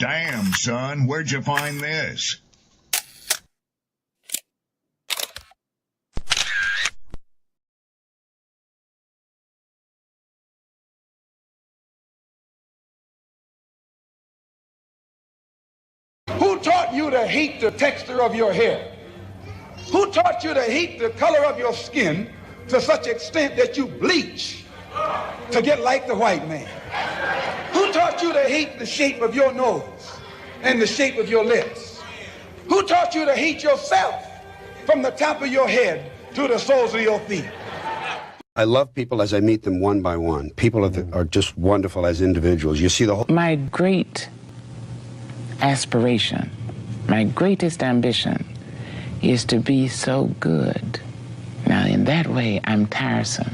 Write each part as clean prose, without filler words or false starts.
Damn, son, where'd you find this? Who taught you to hate the texture of your hair? Who taught you to hate the color of your skin to such extent that you bleach to get like the white man? Who taught you to hate the shape of your nose and the shape of your lips? Who taught you to hate yourself from the top of your head to the soles of your feet? I love people as I meet them one by one. People are just wonderful as individuals. You see the whole... My great aspiration, my greatest ambition is to be so good. Now, in that way, I'm tiresome,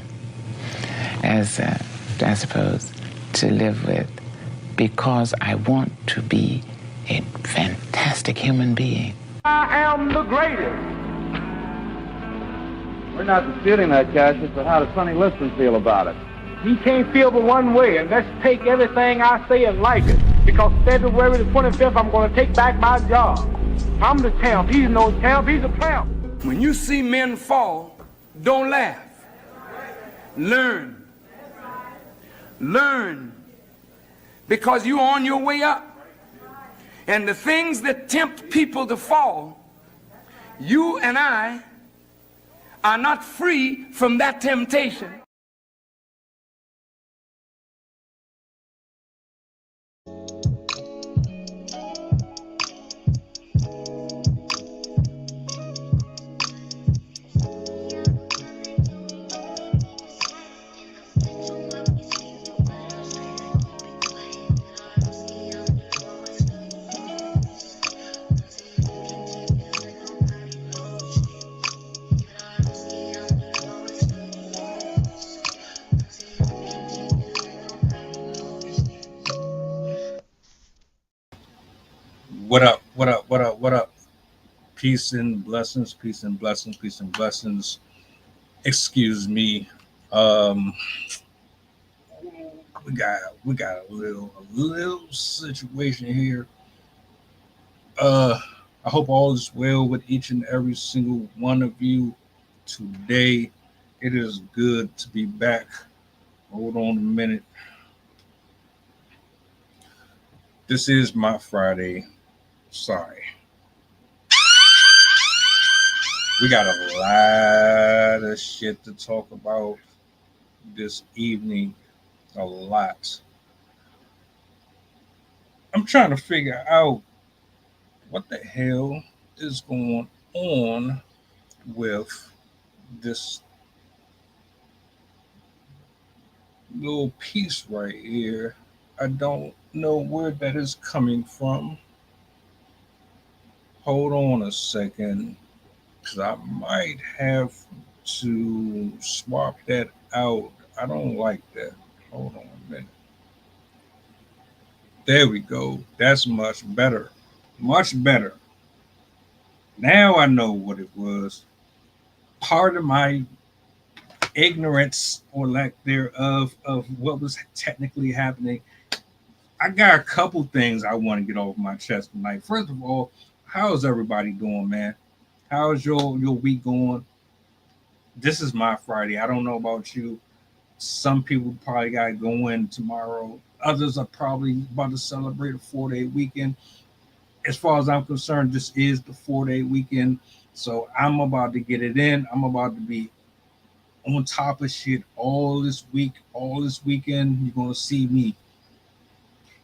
as I suppose, to live with, because I want to be a fantastic human being. I am the greatest. We're not disputing that, Cassius, but how does Sonny Liston feel about it? He can't feel but one way, and let's take everything I say and like it. Because February the 25th, I'm going to take back my job. I'm the champ. He's no champ. He's a tramp. When you see men fall, don't laugh. Learn. Learn. Because you're on your way up. And the things that tempt people to fall, you and I are not free from that temptation. What up, what up, what up, what up? Peace and blessings, peace and blessings, peace and blessings. Excuse me. We got a little situation here. I hope all is well with each and every single one of you today. It is good to be back. Hold on a minute. This is my Friday. Sorry. We got a lot of shit to talk about this evening. A lot. I'm trying to figure out what the hell is going on with this little piece right here. I don't know where that is coming from. Hold on a second, because I might have to swap that out. I don't like that. Hold on a minute. There we go. That's much better. Much better. Now I know what it was. Part of my ignorance or lack thereof of what was technically happening. I got a couple things I want to get off my chest tonight. First of all, how's everybody doing, man? How's your week going? This is my Friday. I don't know about you. Some people probably got to go in tomorrow. Others are probably about to celebrate a 4-day weekend. As far as I'm concerned, this is the 4-day weekend. So I'm about to get it in. I'm about to be on top of shit all this week, all this weekend. You're going to see me.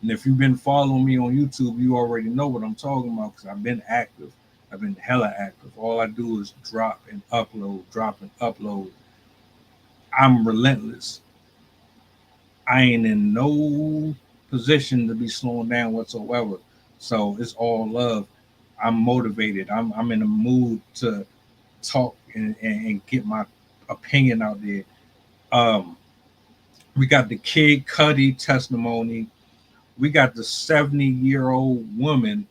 And if you've been following me on YouTube, you already know what I'm talking about because I've been active. I've been hella active. All I do is drop and upload, drop and upload. I'm relentless. I ain't in no position to be slowing down whatsoever. So it's all love. I'm motivated. I'm in a mood to talk and get my opinion out there. We got the Kid Cudi testimony. We got the 70-year-old woman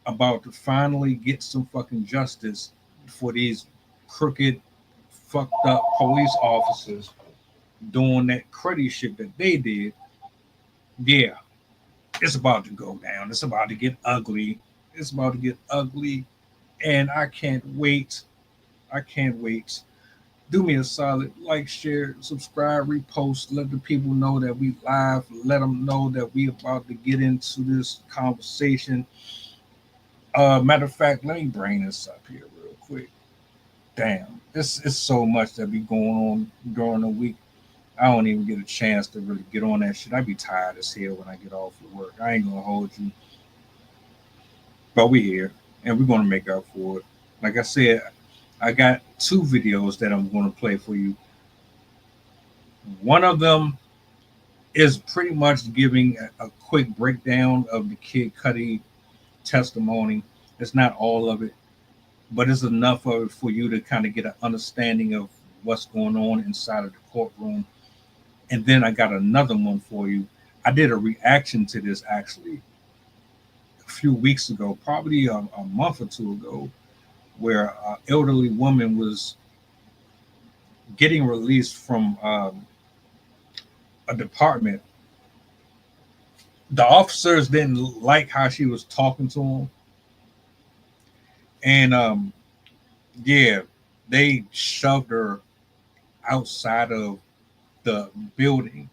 about to finally get some fucking justice for these crooked, fucked up police officers doing that cruddy shit that they did. Yeah, it's about to go down. It's about to get ugly. It's about to get ugly. And I can't wait. I can't wait. Do me a solid, like, share, subscribe, repost, let the people know that we live, let them know that we about to get into this conversation. Matter of fact, let me bring this up here real quick. Damn, it's so much that be going on during the week. I don't even get a chance to really get on that shit. I be tired as hell when I get off of work. I ain't gonna hold you. But we here, and we're gonna make up for it. Like I said, I got 2 videos that I'm going to play for you. One of them is pretty much giving a quick breakdown of the Kid Cudi testimony. It's not all of it, but it's enough of it for you to kind of get an understanding of what's going on inside of the courtroom. And then I got another one for you. I did a reaction to this actually a few weeks ago, probably a month or 2 ago, where an elderly woman was getting released from a department. The officers didn't like how she was talking to them. And yeah, they shoved her outside of the building.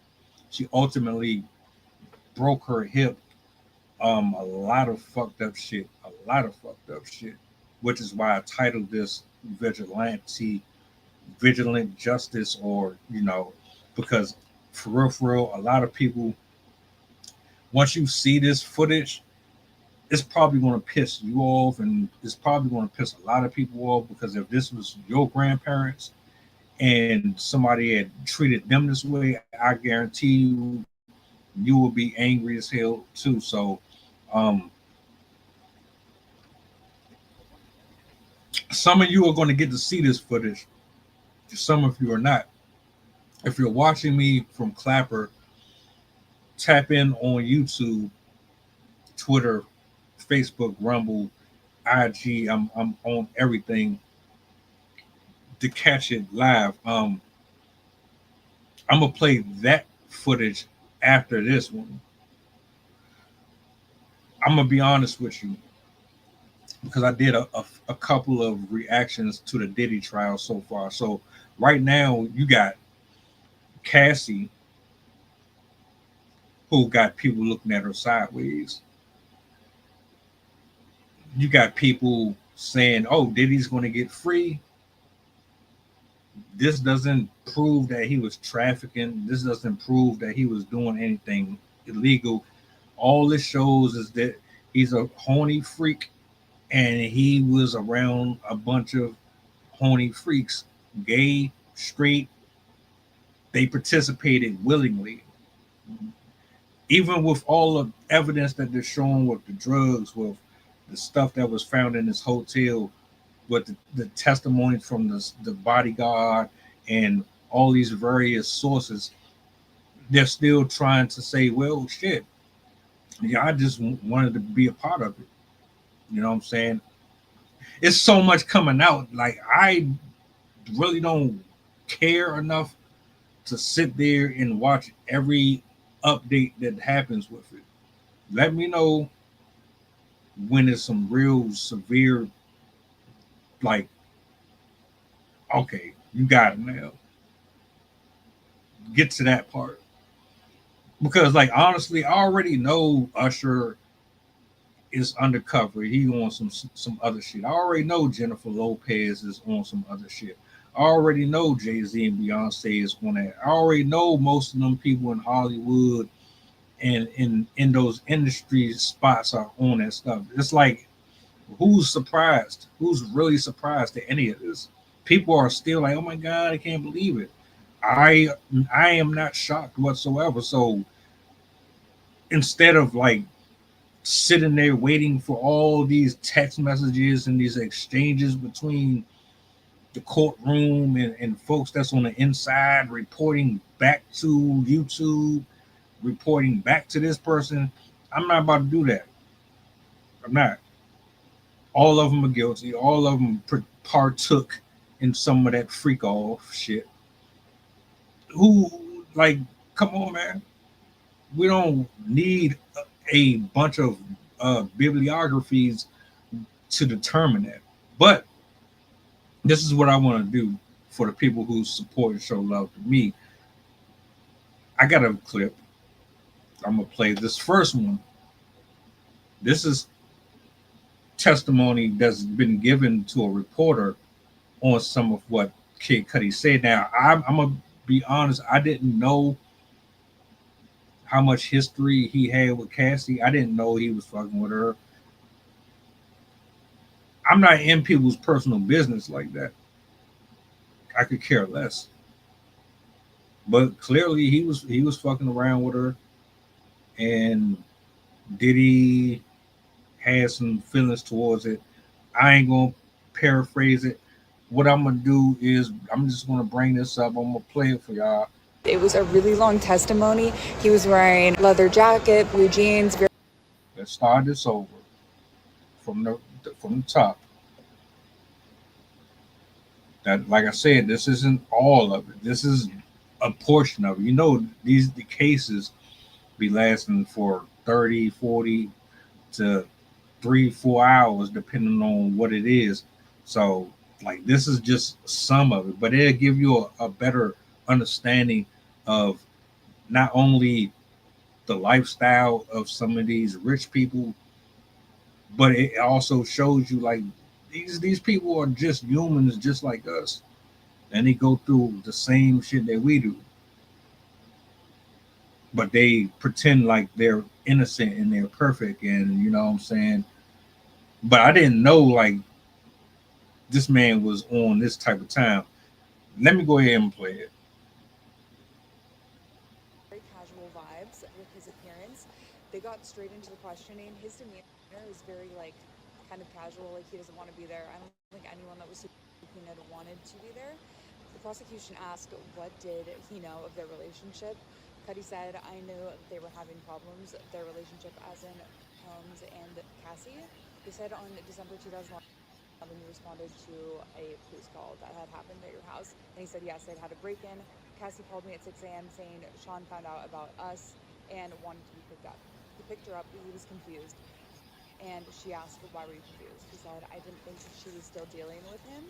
She ultimately broke her hip. A lot of fucked up shit. Which is why I titled this Vigilant Justice, or, because for real, a lot of people, once you see this footage, it's probably going to piss you off, and it's probably going to piss a lot of people off, because if this was your grandparents and somebody had treated them this way, I guarantee you will be angry as hell too. So, some of you are going to get to see this footage. Some of you are not. If you're watching me from Clapper, tap in on YouTube, Twitter, Facebook, Rumble, IG. I'm on everything to catch it live. I'm gonna play that footage after this one. I'm gonna be honest with you, because I did a couple of reactions to the Diddy trial so far. So right now you got Cassie, who got people looking at her sideways. You got people saying, oh, Diddy's going to get free. This doesn't prove that he was trafficking. This doesn't prove that he was doing anything illegal. All this shows is that he's a horny freak, and he was around a bunch of horny freaks, gay, straight. They participated willingly. Even with all the evidence that they're showing with the drugs, with the stuff that was found in this hotel, with the testimonies from the bodyguard and all these various sources, they're still trying to say, well, shit, yeah, I just wanted to be a part of it. You know what I'm saying? It's so much coming out. Like, I really don't care enough to sit there and watch every update that happens with it. Let me know when there's some real severe, like, okay, you got it now. Get to that part. Because, like, honestly, I already know Usher is undercover. He on some other shit. I already know Jennifer Lopez is on some other shit. I already know Jay-Z and Beyonce is on that. I already know most of them people in Hollywood and in those industry spots are on that stuff. It's like, who's surprised? Who's really surprised at any of this? People are still like, oh my God, I can't believe it. I am not shocked whatsoever. So instead of like sitting there waiting for all these text messages and these exchanges between the courtroom and folks that's on the inside reporting back to YouTube, reporting back to this person, I'm not about to do that. I'm not. All of them are guilty. All of them partook in some of that freak off shit. Who, like, come on, man. We don't need a bunch of bibliographies to determine that. But this is what I want to do for the people who support and show love to me. I got a clip. I'm going to play this first one. This is testimony that's been given to a reporter on some of what Kid Cudi said. Now, I'm going to be honest, I didn't know how much history he had with Cassie. I didn't know he was fucking with her. I'm not in people's personal business like that. I could care less. But clearly he was fucking around with her, and Diddy had some feelings towards it. I ain't gonna paraphrase it. What I'm gonna do is I'm just gonna bring this up. I'm gonna play it for y'all. It was a really long testimony. He was wearing a leather jacket, blue jeans. Let's start this over from the top. That, like I said, this isn't all of it. This is a portion of it. You know, the cases be lasting for 30, 40 to 3-4 hours, depending on what it is. So, like, this is just some of it, but it'll give you a better understanding of not only the lifestyle of some of these rich people, but it also shows you, like, these people are just humans just like us, and they go through the same shit that we do, but they pretend like they're innocent and they're perfect, and you know what I'm saying. But I didn't know, like, this man was on this type of time. Let me go ahead and play it. Very casual vibes with his appearance. They got straight into the questioning. His demeanor is very, like, kind of casual, like he doesn't want to be there. I don't think anyone that was subpoenaed wanted to be there. The prosecution asked, what did he know of their relationship? Cudi said, I knew they were having problems, their relationship as in Holmes and Cassie. They said on December 2011, you responded to a police call that had happened at your house. And he said, yes, they'd had a break-in. Cassie called me at 6 a.m. saying Sean found out about us and wanted to be picked up. He picked her up, but he was confused. And she asked, why were you confused? He said, I didn't think she was still dealing with him.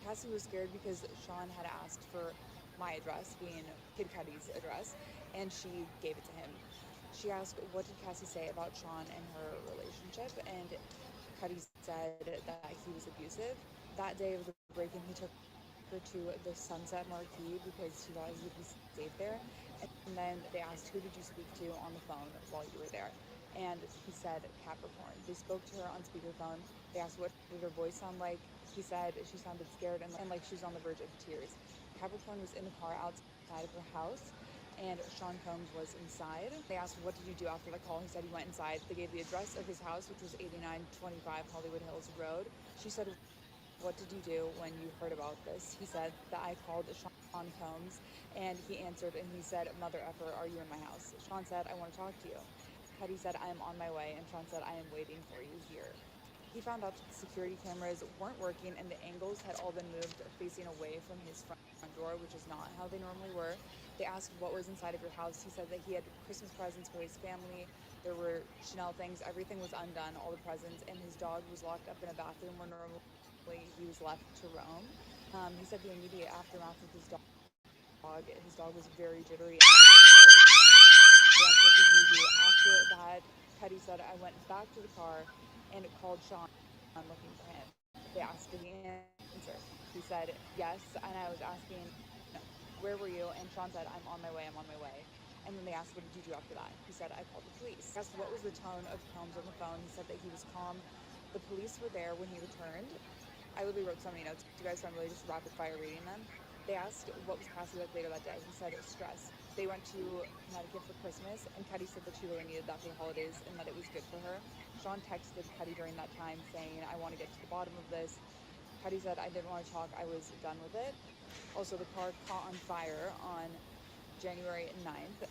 Cassie was scared because Sean had asked for my address, being Kid Cudi's address, and she gave it to him. She asked, what did Cassie say about Sean and her relationship? And Cudi said that he was abusive. That day of the break-in, he took her to the Sunset Marquee because she thought he would be safe there. And then they asked, who did you speak to on the phone while you were there? And he said Capricorn. They spoke to her on speakerphone. They asked, what did her voice sound like? He said she sounded scared and like she was on the verge of tears. Capricorn was in the car outside of her house, and Sean Combs was inside. They asked, what did you do after the call? He said he went inside. They gave the address of his house, which was 8925 Hollywood Hills Road. She said, what did you do when you heard about this? He said that I called Sean Combs, and he answered, and he said, mother effer, are you in my house? Sean said, I want to talk to you. Cudi said, I am on my way, and Sean said, I am waiting for you here. He found out that the security cameras weren't working and the angles had all been moved facing away from his front door, which is not how they normally were. They asked what was inside of your house. He said that he had Christmas presents for his family. There were Chanel things. Everything was undone, all the presents, and his dog was locked up in a bathroom where normally he was left to roam. He said the immediate aftermath of his dog was very jittery and all the time. They asked, what did you do after that? Cudi said, I went back to the car and called Sean looking for him. They asked, did he answer? He said, yes, and I was asking, where were you? And Sean said, I'm on my way. And then they asked, what did you do after that? He said, I called the police. They asked, what was the tone of Combs on the phone? He said that he was calm. The police were there when he returned. I literally wrote so many notes. You guys, so I'm really just rapid fire reading them. They asked, what was Cassie like later that day? He said, stress. They went to Connecticut for Christmas, and Cudi said that she really needed that for the holidays and that it was good for her. Sean texted Cudi during that time saying, I want to get to the bottom of this. Cudi said, I didn't want to talk, I was done with it. Also, the car caught on fire on January 9th.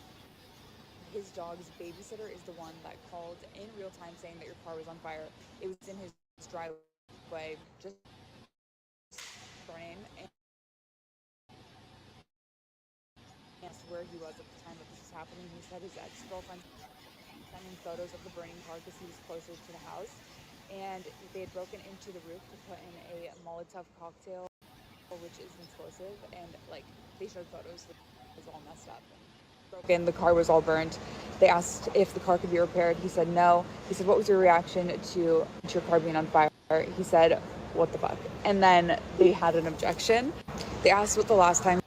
His dog's babysitter is the one that called in real time saying that your car was on fire. It was in his driveway, just burning. And asked where he was at the time that this was happening. He said his ex-girlfriend sent in photos of the burning car because he was closer to the house. And they had broken into the roof to put in a Molotov cocktail, which is an explosive. And like they showed photos, it was all messed up. Broken, the car was all burnt. They asked if the car could be repaired. He said no. He said, "What was your reaction to your car being on fire?" He said, "What the fuck?" And then they had an objection. They asked what the last time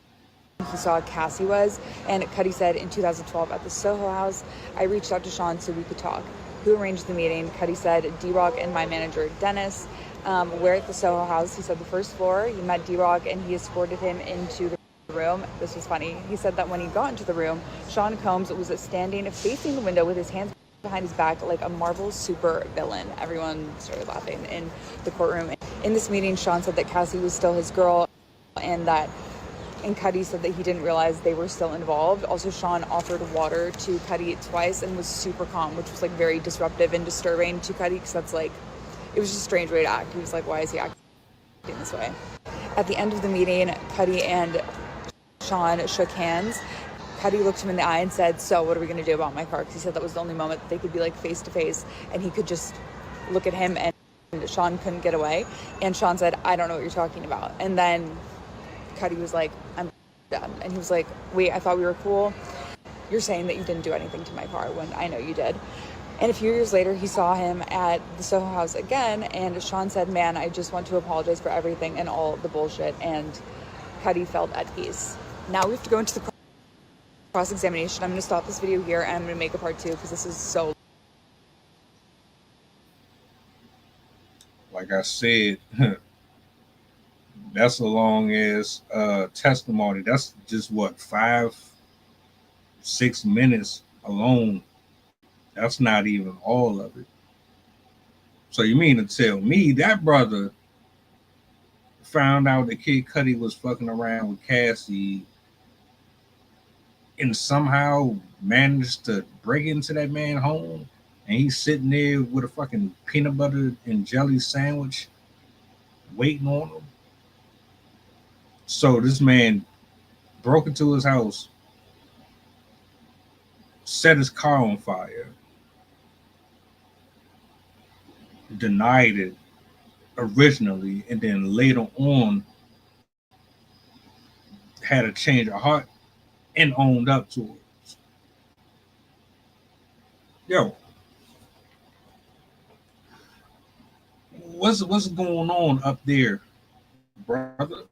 he saw Cassie was, and Cudi said, "In 2012 at the Soho House, I reached out to Sean so we could talk." Who arranged the meeting? Cudi said, D-Rock and my manager, Dennis. We're at the Soho House. He said the first floor. He met D-Rock and he escorted him into the room. This was funny. He said that when he got into the room, Sean Combs was standing facing the window with his hands behind his back like a Marvel super villain. Everyone started laughing in the courtroom. In this meeting, Sean said that Cassie was still his girl, and Cudi said that he didn't realize they were still involved. Also, Sean offered water to Cudi twice and was super calm, which was like very disruptive and disturbing to Cudi, because that's like, it was just a strange way to act. He was like, why is he acting this way? At the end of the meeting, Cudi and Sean shook hands. Cudi looked him in the eye and said, "So what are we going to do about my car?" Because he said that was the only moment that they could be like face to face and he could just look at him, and Sean couldn't get away. And Sean said, "I don't know what you're talking about." And then Cudi was like, "I'm done." And he was like, "Wait, I thought we were cool. You're saying that you didn't do anything to my car when I know you did." And a few years later, he saw him at the Soho House again, and Sean said, "Man, I just want to apologize for everything and all the bullshit." And Cudi felt at peace. Now we have to go into the cross-examination. I'm going to stop this video here and I'm going to make a part 2 because this is so... Like I said, that's a long as testimony. That's just what, 5-6 minutes alone. That's not even all of it. So you mean to tell me that brother found out that Kid Cudi was fucking around with Cassie and somehow managed to break into that man's home, and he's sitting there with a fucking peanut butter and jelly sandwich waiting on him? So this man broke into his house, set his car on fire, denied it originally, and then later on had a change of heart and owned up to it. Yo, what's going on up there, brother?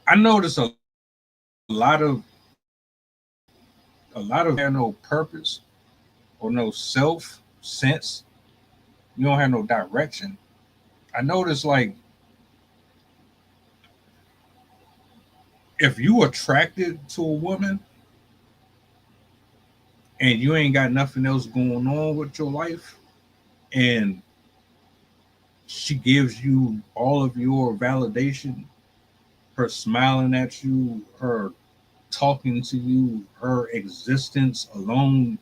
I noticed a lot of have no purpose or no self sense. You don't have no direction. I noticed, like, if you attracted to a woman and you ain't got nothing else going on with your life, and she gives you all of your validation, her smiling at you, her talking to you, her existence alone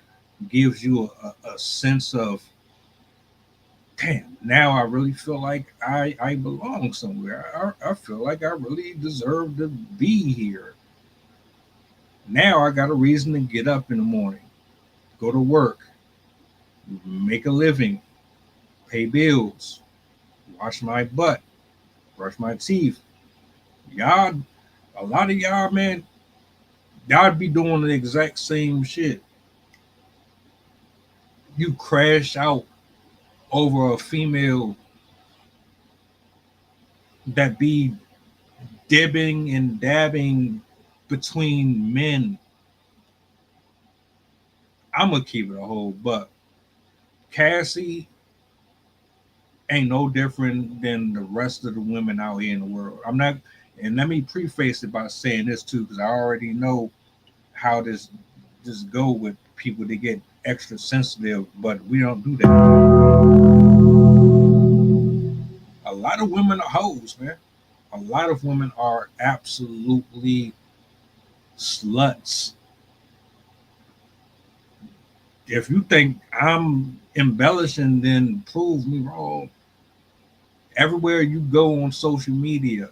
gives you a sense of, damn, now I really feel like I belong somewhere. I feel like I really deserve to be here. Now I got a reason to get up in the morning, go to work, make a living, pay bills, wash my butt, brush my teeth. Y'all, a lot of y'all, man, y'all be doing the exact same shit. You crash out over a female that be dibbing and dabbing between men. I'm gonna keep it a whole buck. Cassie ain't no different than the rest of the women out here in the world. I'm not, and let me preface it by saying this too, because I already know how this go with people that get extra sensitive, but we don't do that. A lot of women are hoes, man. A lot of women are absolutely sluts. If you think I'm embellishing, then prove me wrong. Everywhere you go on social media,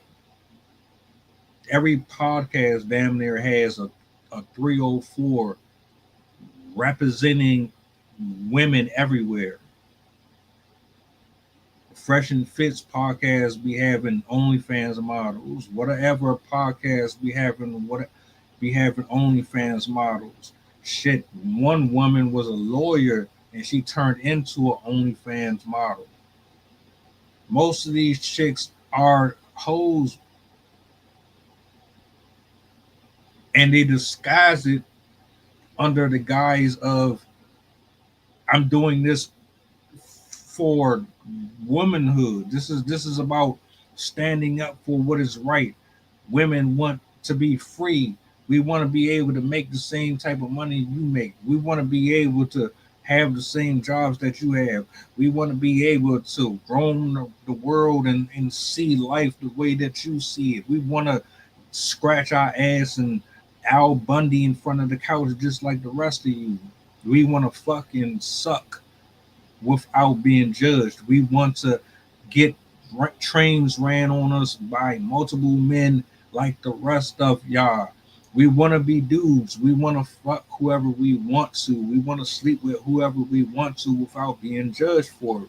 every podcast damn near has a 304 representing women everywhere. Fresh and Fits podcast be having OnlyFans models. Whatever podcast be having OnlyFans models. Shit, one woman was a lawyer and she turned into an OnlyFans model. Most of these chicks are hoes, and they disguise it under the guise of, I'm doing this for womanhood. This is about standing up for what is right. Women want to be free. We want to be able to make the same type of money you make. We want to be able to have the same jobs that you have. We want to be able to roam the world and see life the way that you see it. We want to scratch our ass and Al Bundy in front of the couch just like the rest of you. We want to fucking suck without being judged. We want to get trains ran on us by multiple men like the rest of y'all. We want to be dudes. We want to fuck whoever we want to. We want to sleep with whoever we want to without being judged for it.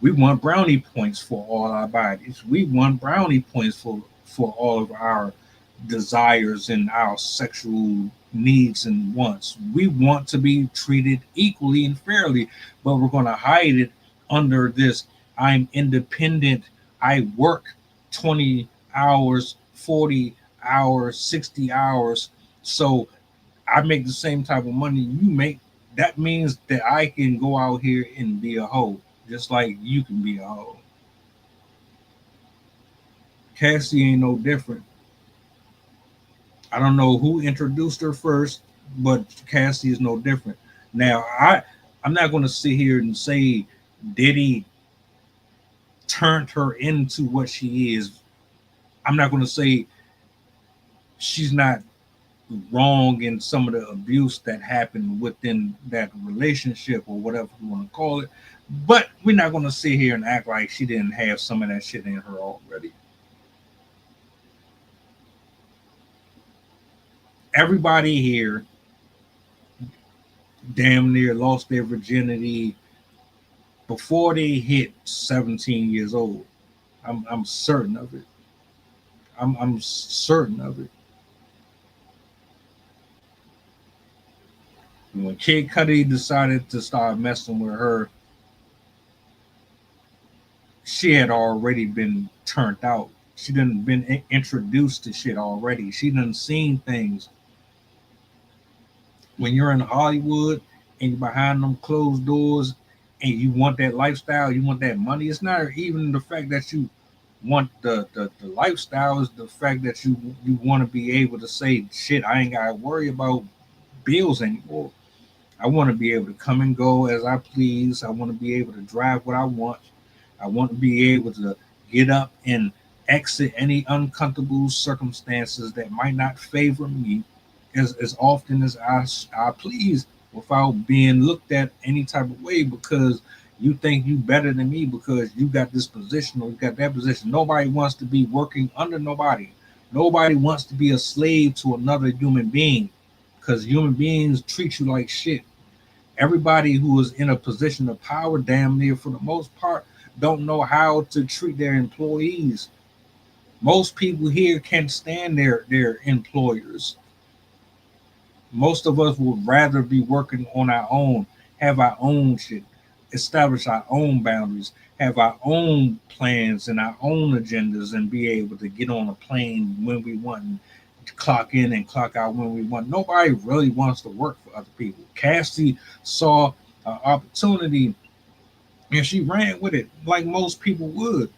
We want brownie points for all our bodies. We want brownie points for all of our desires and our sexual needs and wants. We want to be treated equally and fairly, but we're going to hide it under this, I'm independent, I work 20 hours, 40 hours, 60 hours, so I make the same type of money you make. That means that I can go out here and be a hoe, just like you can be a hoe. Cassie ain't no different. I don't know who introduced her first, but Cassie is no different. Now, I'm not going to sit here and say Diddy turned her into what she is. I'm not going to say she's not wrong in some of the abuse that happened within that relationship or whatever you want to call it. But we're not going to sit here and act like she didn't have some of that shit in her already. Everybody here damn near lost their virginity before they hit 17 years old. I'm certain of it. I'm certain of it. When Kid Cudi decided to start messing with her, she had already been turned out. She done been introduced to shit already. She done seen things. When you're in Hollywood and you're behind them closed doors and you want that lifestyle, you want that money, it's not even the fact that you want the lifestyle, is the fact that you want to be able to say, shit, I ain't got to worry about bills anymore. I want to be able to come and go as I please. I want to be able to drive what I want. I want to be able to get up and exit any uncomfortable circumstances that might not favor me as often as I please, without being looked at any type of way because you think you better than me because you got this position or you got that position. Nobody wants to be working under nobody. Nobody wants to be a slave to another human being because human beings treat you like shit. Everybody who is in a position of power, damn near for the most part, don't know how to treat their employees. Most people here can't stand their employers. Most of us would rather be working on our own, have our own shit, establish our own boundaries, have our own plans and our own agendas, and be able to get on a plane when we want and clock in and clock out when we want. Nobody really wants to work for other people. Cassie saw an opportunity and she ran with it like most people would.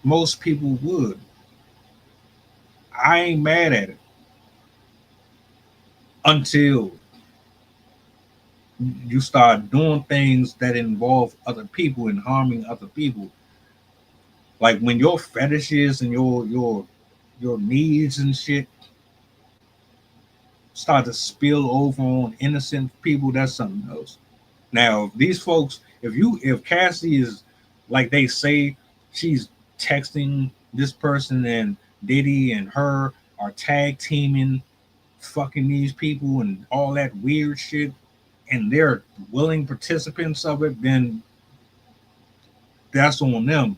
Most people would. I ain't mad at it until you start doing things that involve other people and harming other people. Like when your fetishes and your needs and shit start to spill over on innocent people, that's something else. Now, these folks, if Cassie is like they say, she's texting this person and Diddy and her are tag teaming fucking these people and all that weird shit, and they're willing participants of it, then that's on them.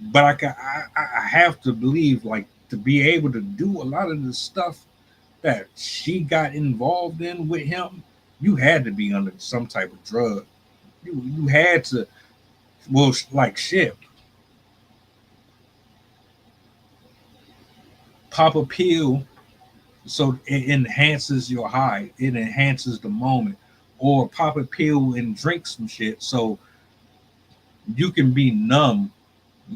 But I have to believe, like, to be able to do a lot of the stuff that she got involved in with him, you had to be under some type of drug. You had to, well, like shit. Pop a pill so it enhances your high, it enhances the moment, or pop a pill and drink some shit so you can be numb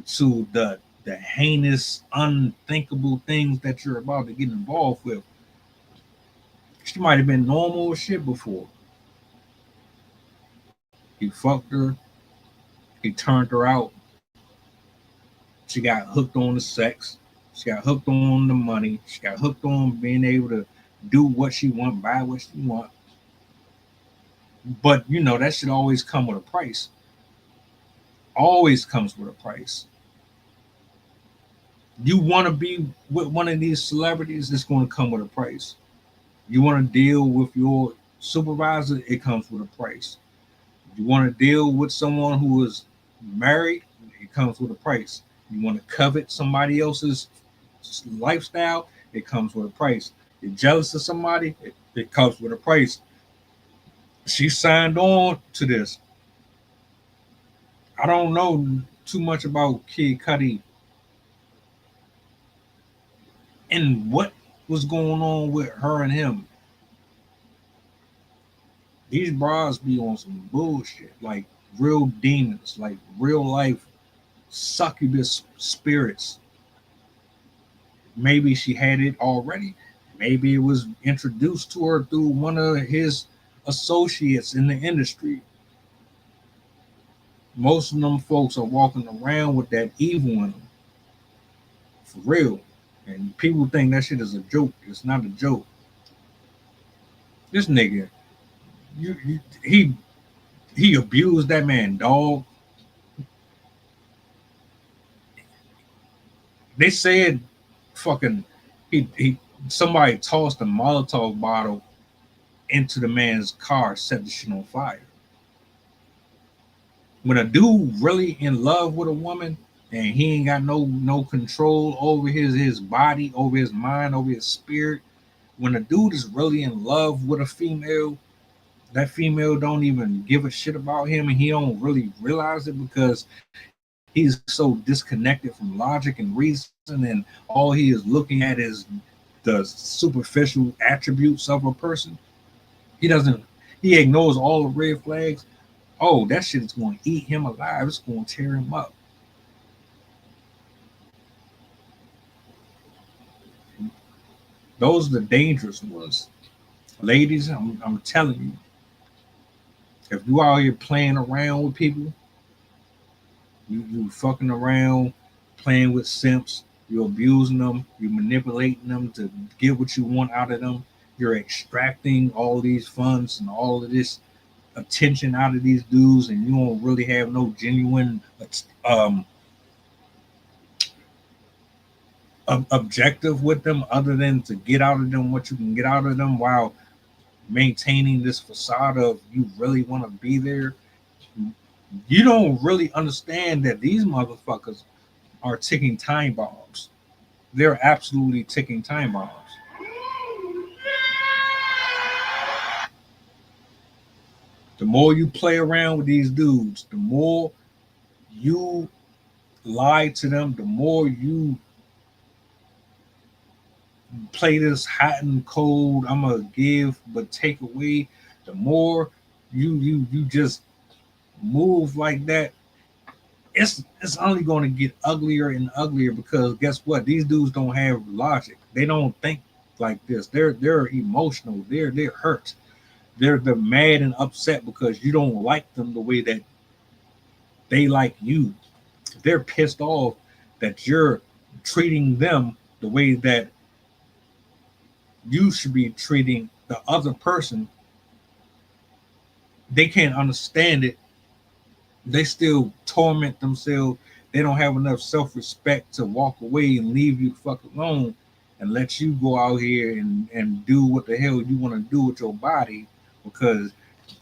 to the heinous, unthinkable things that you're about to get involved with. She might have been normal as shit before. He fucked her. He turned her out. She got hooked on the sex. She got hooked on the money. She got hooked on being able to do what she want, buy what she want. But, you know, that should always come with a price. Always comes with a price. You want to be with one of these celebrities, it's going to come with a price. You want to deal with your supervisor, it comes with a price. You want to deal with someone who is married, it comes with a price. You want to covet somebody else's lifestyle, it comes with a price. You're jealous of somebody, it comes with a price. She signed on to this. I don't know too much about Kid Cudi and what was going on with her and him. These bras be on some bullshit, like real demons, like real life succubus spirits. Maybe she had it already. Maybe it was introduced to her through one of his associates in the industry. Most of them folks are walking around with that evil in them. For real. And people think that shit is a joke. It's not a joke. This nigga, he abused that man, dog. They said fucking somebody tossed a Molotov bottle into the man's car, set the shit on fire. When a dude really in love with a woman and he ain't got no control over his body, over his mind, over his spirit, when a dude is really in love with a female, that female don't even give a shit about him, and he don't really realize it because he's so disconnected from logic and reason, and all he is looking at is the superficial attributes of a person. He ignores all the red flags. Oh, that shit is going to eat him alive. It's going to tear him up. Those are the dangerous ones. Ladies, I'm telling you, if you out here playing around with people, you fucking around, playing with simps, you're abusing them, you're manipulating them to get what you want out of them, you're extracting all these funds and all of this attention out of these dudes, and you don't really have no genuine objective with them other than to get out of them what you can get out of them while maintaining this facade of you really want to be there. You don't really understand that these motherfuckers are ticking time bombs. They're absolutely ticking time bombs. The more you play around with these dudes, the more you lie to them, the more you play this hot and cold, I'm gonna give but take away, the more you just move like that, it's only going to get uglier and uglier, because guess what? These dudes don't have logic. They don't think like this. They're emotional. They're hurt. They're mad and upset because you don't like them the way that they like you. They're pissed off that you're treating them the way that you should be treating the other person. They can't understand it. They still torment themselves. they don't have enough self-respect to walk away and leave you the fuck alone and let you go out here and do what the hell you want to do with your body, because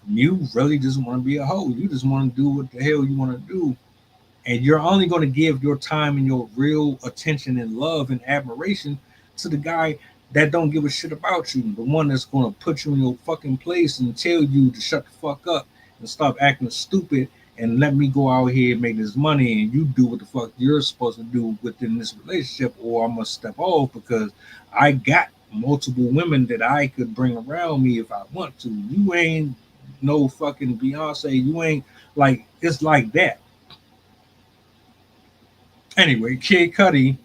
you really just want to be a hoe. You just want to do what the hell you want to do. And you're only going to give your time and your real attention and love and admiration to the guy that don't give a shit about you. The one that's going to put you in your fucking place and tell you to shut the fuck up and stop acting stupid and let me go out here and make this money, and you do what the fuck you're supposed to do within this relationship, or I must step off because I got multiple women that I could bring around me if I want to. You ain't no fucking Beyonce. You ain't like, it's like that. Anyway, Kid Cudi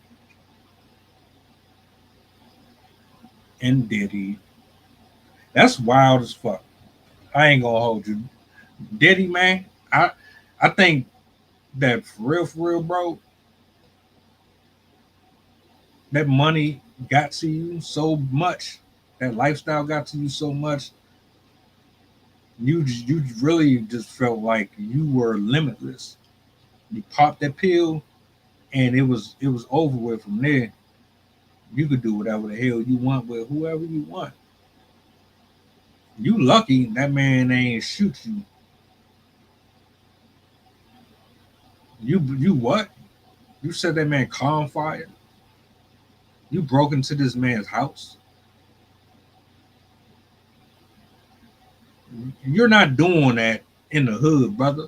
and Diddy. That's wild as fuck. I ain't gonna hold you. Diddy, man, I think that for real, bro, that money got to you so much, that lifestyle got to you so much, you really just felt like you were limitless. You popped that pill and it was over with from there. You could do whatever the hell you want with whoever you want. You lucky that man ain't shoot you. You what? You set that man car on fire? You broke into this man's house? You're not doing that in the hood, brother.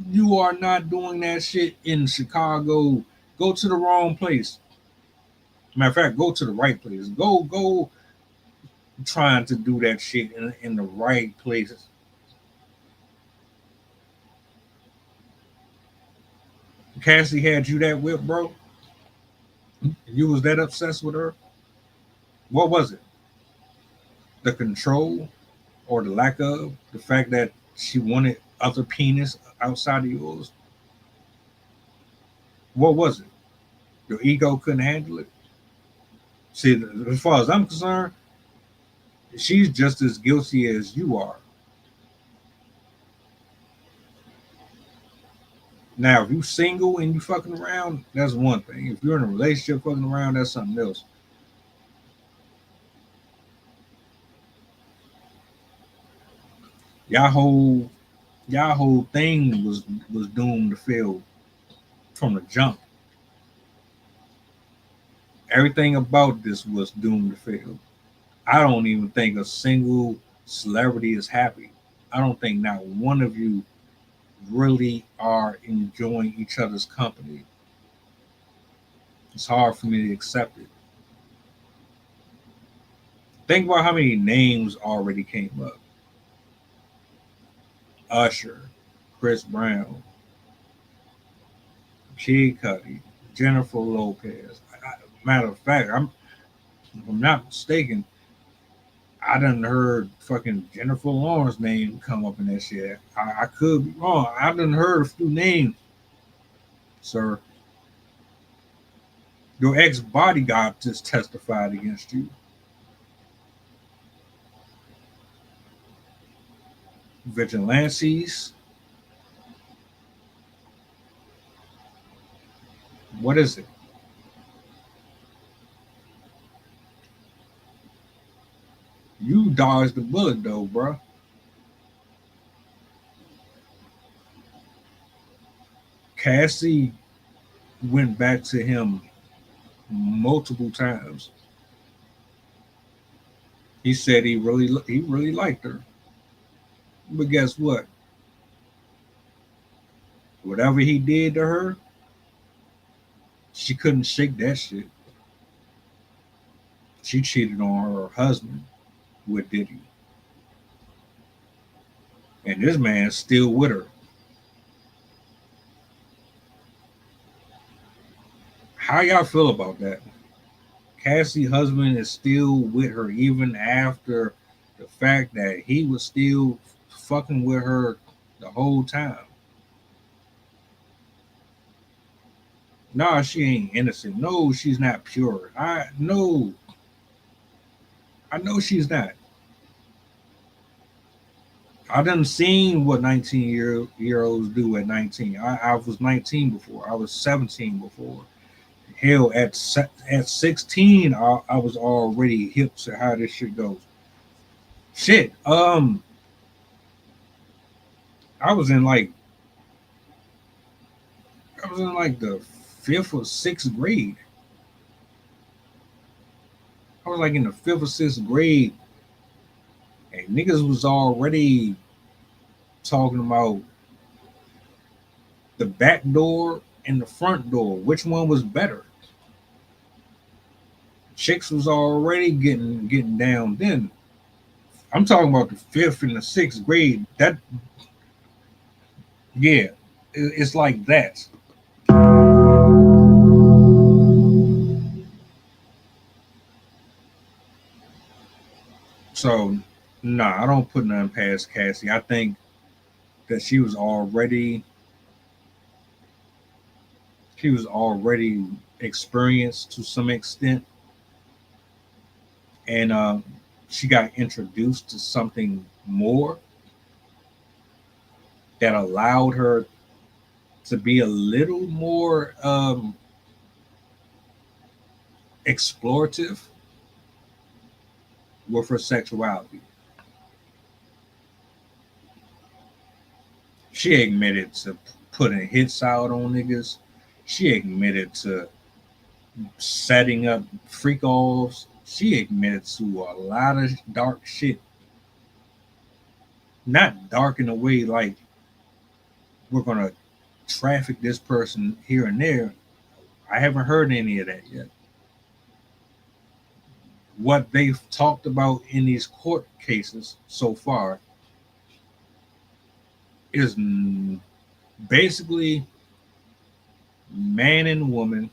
You are not doing that shit in Chicago. Go to the wrong place. Matter of fact, go to the right place. Go trying to do that shit in the right places. Cassie had you that whip, bro? You was that obsessed with her? What was it? The control or the lack of? The fact that she wanted other penis outside of yours? What was it? Your ego couldn't handle it? See, as far as I'm concerned, she's just as guilty as you are. Now, if you single and you fucking around, that's one thing. If you're in a relationship fucking around, that's something else. Y'all whole thing was doomed to fail from the jump. Everything about this was doomed to fail. I don't even think a single celebrity is happy. I don't think not one of you really are enjoying each other's company. It's hard for me to accept it. Think about how many names already came up. Usher, Chris Brown, Kid Cudi, Jennifer Lopez. Matter of fact, if I'm not mistaken, I done heard fucking Jennifer Lawrence's name come up in that shit. I could be wrong. I done heard a few names, sir. Your ex-bodyguard just testified against you. Vigilantes. What is it? You dodged the bullet though, bro. Cassie went back to him multiple times. He said he really liked her. But guess what? Whatever he did to her, she couldn't shake that shit. She cheated on her husband with Diddy. And this man's still with her. How y'all feel about that? Cassie's husband is still with her even after the fact that he was still fucking with her the whole time. Nah, she ain't innocent. No, she's not pure. I know she's not. I done seen what 19-year-olds do at 19. I was 19 before. I was 17 before. Hell, at 16, I was already hip to how this shit goes. Shit. I was in like the 5th or 6th grade. I was like in the 5th or 6th grade, and niggas was already talking about the back door and the front door. Which one was better? Chicks was already getting down then. I'm talking about the 5th and the 6th grade. That, yeah, it's like that. So, nah, I don't put nothing past Cassie. I think that she was already experienced to some extent, and she got introduced to something more that allowed her to be a little more explorative with her sexuality. She admitted to putting hits out on niggas. She admitted to setting up freak offs. She admitted to a lot of dark shit. Not dark in a way like we're gonna traffic this person here and there. I haven't heard any of that yet. What they've talked about in these court cases so far is basically man and woman.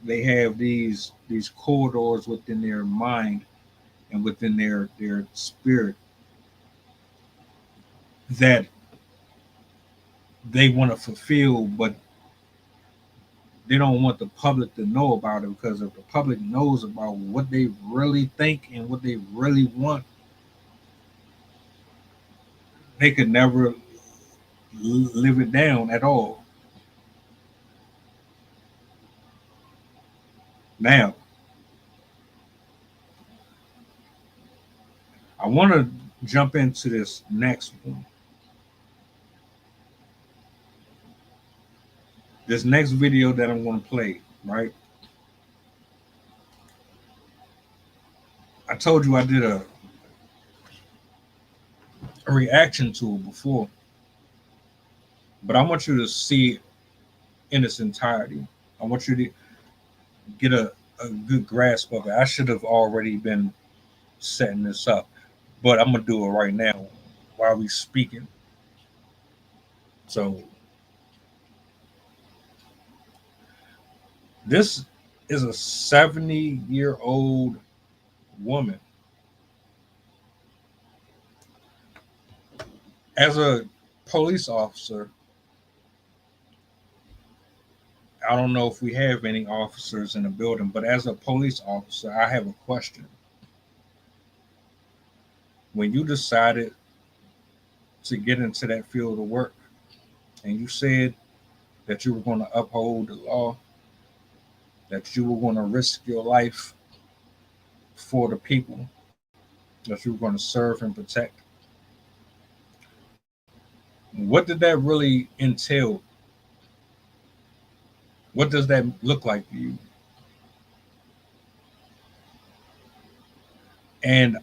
They have these corridors within their mind and within their spirit that they want to fulfill, but they don't want the public to know about it, because if the public knows about what they really think and what they really want, they could never live it down at all. Now, I want to jump into this next one. This next video that I'm going to play, right? I told you I did a reaction to it before, but I want you to see it in its entirety. I want you to get a good grasp of it. I should have already been setting this up, but I'm going to do it right now while we're speaking. So this is a 70-year-old woman. As a police officer, I don't know if we have any officers in the building, but as a police officer, I have a question. When you decided to get into that field of work and you said that you were going to uphold the law, that you were going to risk your life for the people, that you were going to serve and protect, what did that really entail? What does that look like to you? And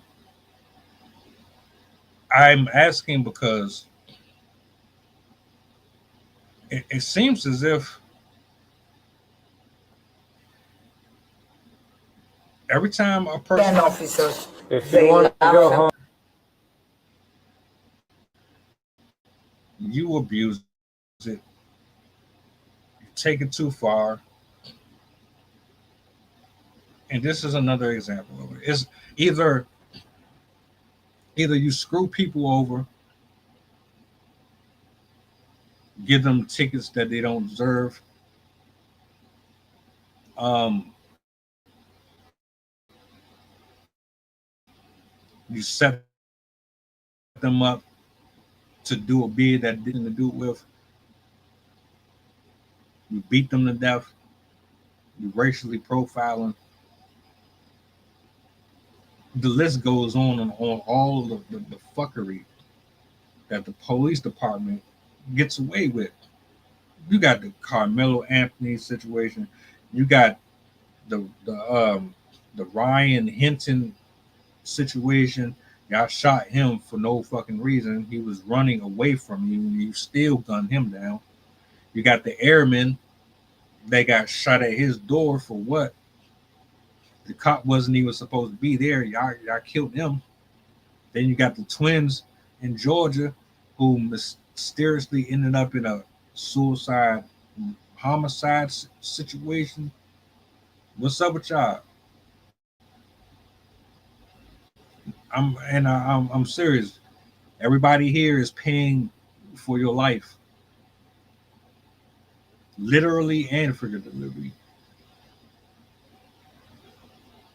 I'm asking because it seems as if every time a person, officers, if you want to go home, you abuse it, you take it too far. And this is another example of it. It's either you screw people over, give them tickets that they don't deserve, You set them up to do a bid that didn't to do with. You beat them to death. You racially profiling. The list goes on all of the fuckery that the police department gets away with. You got the Carmelo Anthony situation. You got the Ryan Hinton situation. Y'all shot him for no fucking reason. He was running away from you and you still gunned him down. You got the airman. They got shot at his door for what? The cop wasn't even supposed to be there. Y'all killed him. Then you got the twins in Georgia who mysteriously ended up in a suicide homicide situation. What's up with y'all? I'm serious. Everybody here is paying for your life, literally and for the delivery.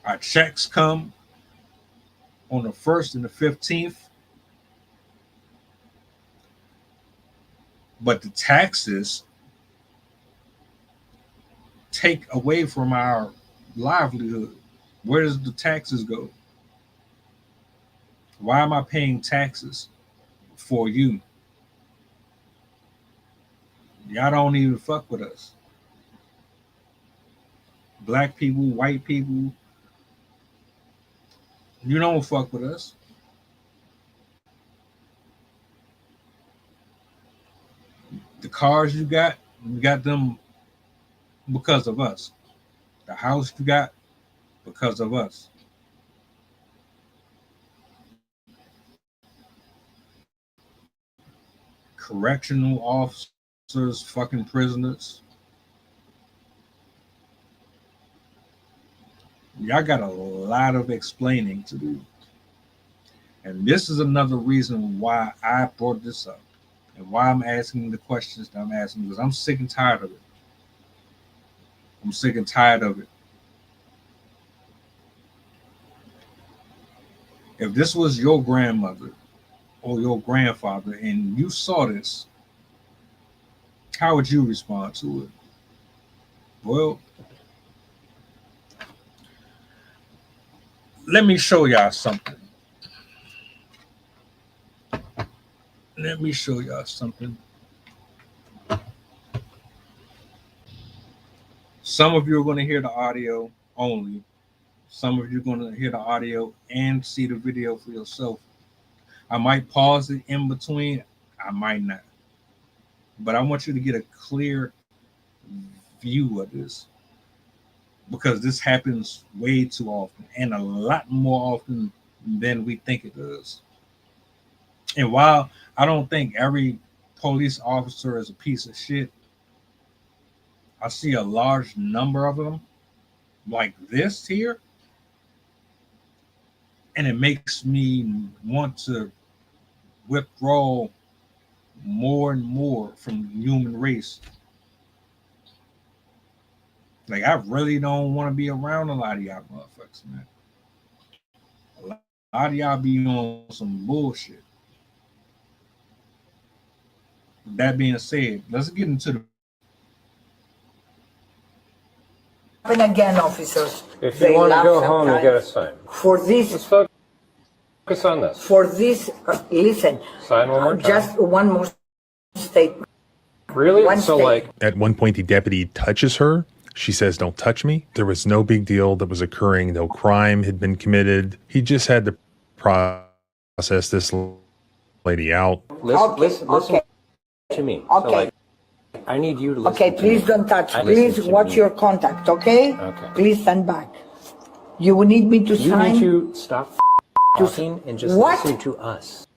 Our checks come on the 1st and the 15th, but the taxes take away from our livelihood. Where does the taxes go? Why am I paying taxes for you? Y'all don't even fuck with us. Black people, white people, you don't fuck with us. The cars you got them because of us. The house you got, because of us. Correctional officers, fucking prisoners. Y'all got a lot of explaining to do. And this is another reason why I brought this up and why I'm asking the questions that I'm asking, because I'm sick and tired of it. I'm sick and tired of it. If this was your grandmother or your grandfather and you saw this, how would you respond to it? Well, let me show y'all something. Let me show y'all something. Some of you are going to hear the audio only. Some of you are going to hear the audio and see the video for yourself. I might pause it in between. I might not. But I want you to get a clear view of this, because this happens way too often, and a lot more often than we think it does. And while I don't think every police officer is a piece of shit, I see a large number of them like this here, and it makes me want to withdraw more and more from the human race. Like, I really don't want to be around a lot of y'all motherfuckers, man. A lot of y'all be on some bullshit. With that being said, let's get into the... And again, officers. If you want to go home, you got to sign. For this... Let's focus on this. For this, listen. Sign one more time. Just one more statement. Really? One so, statement. like... At one point, the deputy touches her. She says, "Don't touch me." There was no big deal that was occurring. No crime had been committed. He just had to process this lady out. Listen to me. Okay. So, like, I need you to listen Okay, to please me. don't touch. I Please listen to watch me. your contact, okay? Okay. Please stand back. You will need me to You sign? need to stop talking and just What? listen to us.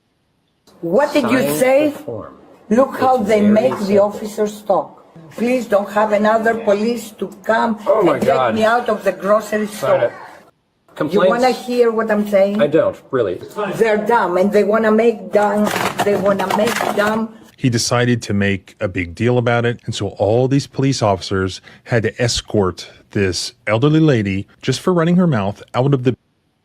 What did you Sign say? the form. Look how It's they very make the simple. officers talk. Please don't have another police to come Oh my and God. get me out of the grocery Sign it. store. You Complaints? want to hear what I'm saying? I don't, really. They're dumb, and they want to make dumb. They want to make dumb. He decided to make a big deal about it, and so all these police officers had to escort this elderly lady, just for running her mouth, out of the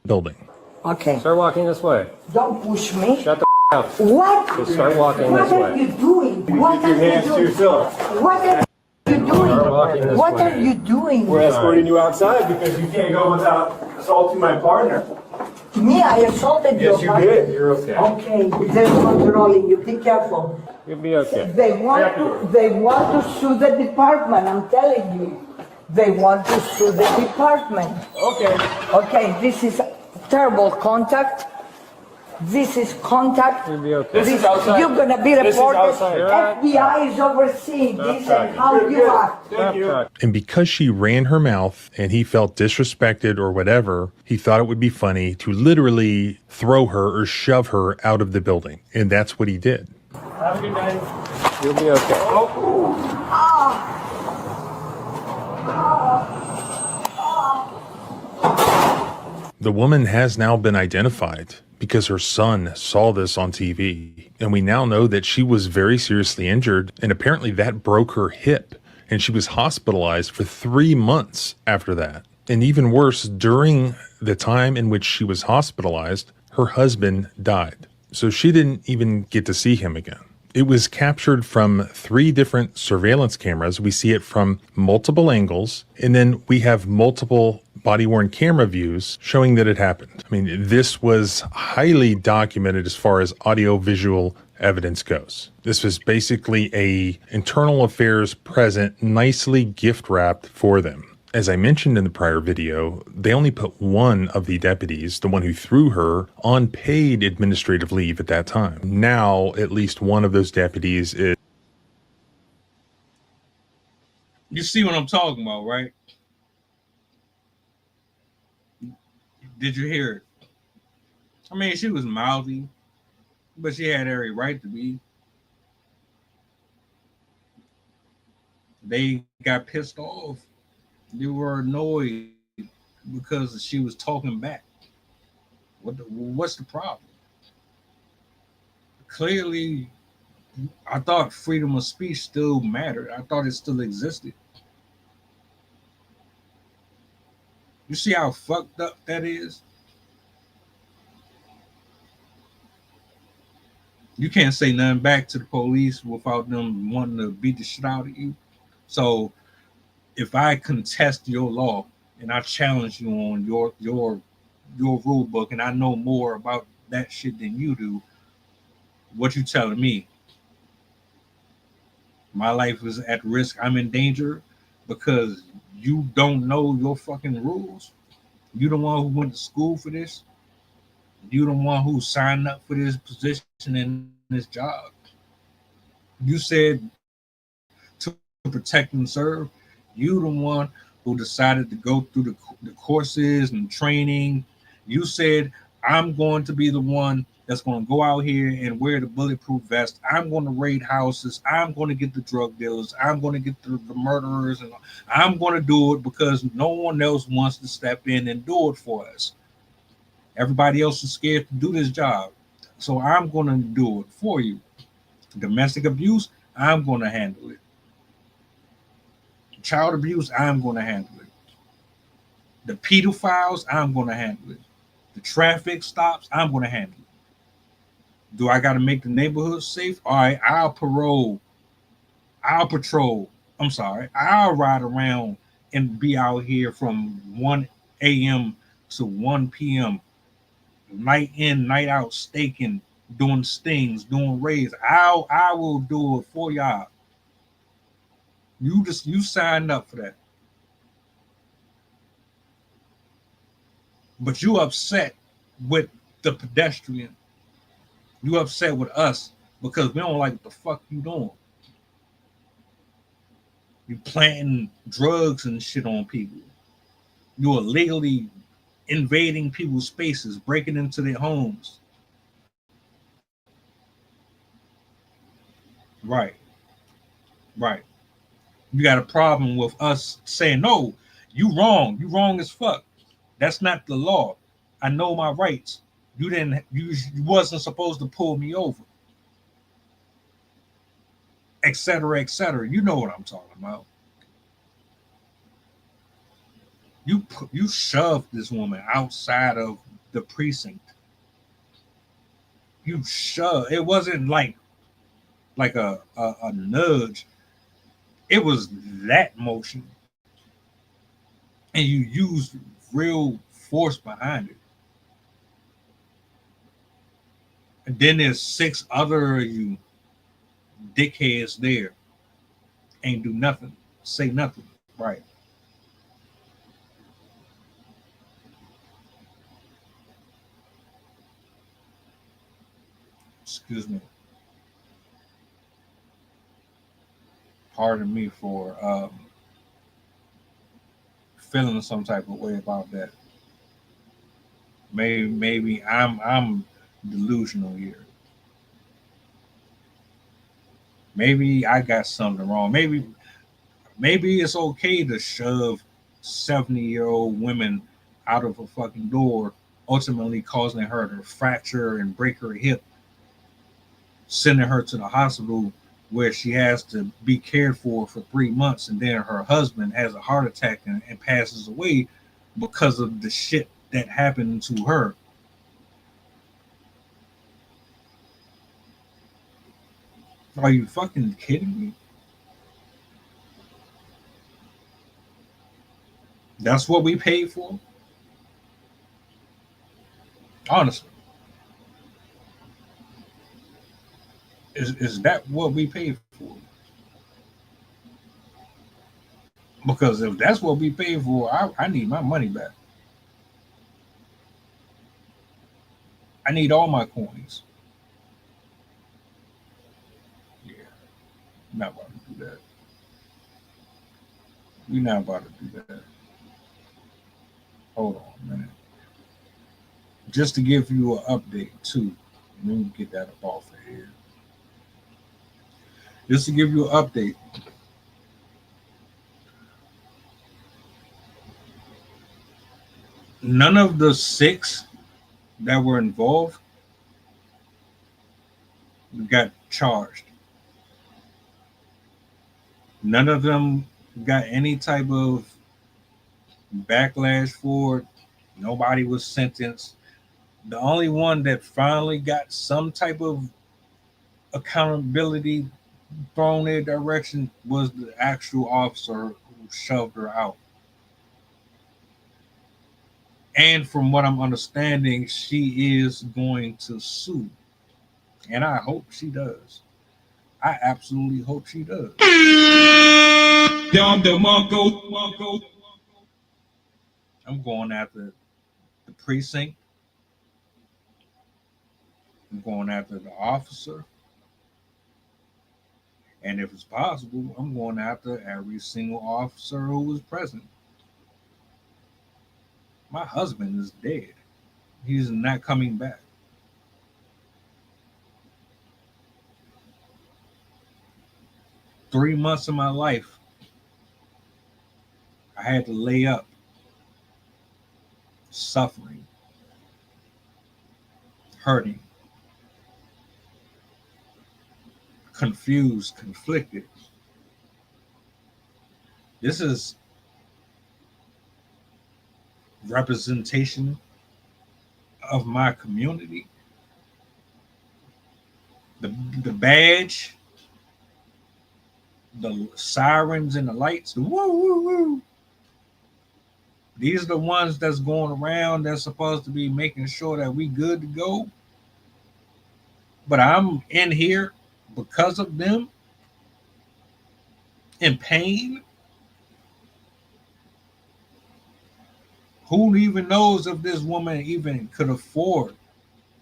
building. Okay. Start walking this way. Don't push me. Shut the up. What? Just start walking What this are way. you doing? What are you doing? What are you doing? What are you doing? We're escorting you outside because you can't go without assaulting my partner. Me, I assaulted you. Yes, you did. You're okay. Okay, they're controlling you. Be careful. You'll be okay. They want to sue the department. I'm telling you. They want to sue the department. Okay. Okay, this is terrible contact. This is contact. You'll be okay. This, you're gonna be reported. FBI is overseeing this and how you act. Thank you. And because she ran her mouth and he felt disrespected or whatever, he thought it would be funny to literally throw her or shove her out of the building. And that's what he did. Have a good night. You'll be okay. The woman has now been identified because her son saw this on TV. And we now know that she was very seriously injured, and apparently that broke her hip, and she was hospitalized for 3 months after that. And even worse, during the time in which she was hospitalized, her husband died. So she didn't even get to see him again. It was captured from 3 different surveillance cameras. We see it from multiple angles, and then we have multiple body-worn camera views showing that it happened. I mean, this was highly documented as far as audio-visual evidence goes. This was basically a internal affairs present, nicely gift-wrapped for them. As I mentioned in the prior video, they only put one of the deputies, the one who threw her, on paid administrative leave at that time. Now, at least one of those deputies is... You see what I'm talking about, right? Did you hear it? I mean, she was mouthy, but she had every right to be. They got pissed off. They were annoyed because she was talking back. What's the problem? Clearly, I thought freedom of speech still mattered. I thought it still existed. You see how fucked up that is? You can't say nothing back to the police without them wanting to beat the shit out of you. So if I contest your law and I challenge you on your rule book, and I know more about that shit than you do, what you telling me? My life is at risk. I'm in danger because you don't know your fucking rules. You the one who went to school for this. You the one who signed up for this position and this job. You said to protect and serve. You the one who decided to go through the courses and training. You said, I'm going to be the one that's going to go out here and wear the bulletproof vest. I'm going to raid houses. I'm going to get the drug dealers. I'm going to get the murderers. And I'm going to do it because no one else wants to step in and do it for us. Everybody else is scared to do this job. So I'm going to do it for you. Domestic abuse, I'm going to handle it. Child abuse, I'm going to handle it. The pedophiles, I'm going to handle it. The traffic stops, I'm going to handle it. Do I got to make the neighborhood safe? All right, I'll patrol. I'll ride around and be out here from 1 a.m. to 1 p.m. Night in, night out, staking, doing stings, doing raids. I will do it for y'all. You signed up for that. But you upset with the pedestrian. You upset with us because we don't like what the fuck you doing. You planting drugs and shit on people. You illegally invading people's spaces, breaking into their homes. Right. You got a problem with us saying, no, you wrong as fuck. That's not the law. I know my rights. You wasn't supposed to pull me over. Et cetera, et cetera. You know what I'm talking about. You shoved this woman outside of the precinct. You shove. It wasn't like a nudge. It was that motion, and you used real force behind it. And then there's 6 other of you dickheads there, ain't do nothing, say nothing, right? Excuse me. Pardon me for feeling some type of way about that. Maybe I'm delusional here. Maybe I got something wrong. Maybe it's okay to shove 70-year-old women out of a fucking door, ultimately causing her to fracture and break her hip, sending her to the hospital where she has to be cared for 3 months, and then her husband has a heart attack and passes away because of the shit that happened to her. Are you fucking kidding me? That's what we paid for? Honestly. Is that what we paid for? Because if that's what we paid for, I need my money back. I need all my coins. Yeah. I'm not about to do that. We're not about to do that. Hold on a minute. Just to give you an update, too. Let me get that up off of here. Just to give you an update. None of the 6 that were involved got charged. None of them got any type of backlash for it. Nobody was sentenced. The only one that finally got some type of accountability thrown their direction was the actual officer who shoved her out. And from what I'm understanding, she is going to sue. And I hope she does. I absolutely hope she does. I'm going after the precinct. I'm going after the officer. And if it's possible, I'm going after every single officer who was present. My husband is dead. He's not coming back. Three months of my life, I had to lay up, suffering, hurting, confused, conflicted. This is representation of my community. The badge, the sirens and the lights, the woo woo woo. These are the ones that's going around that's supposed to be making sure that we good to go. But I'm in here because of them, in pain. Who even knows if this woman even could afford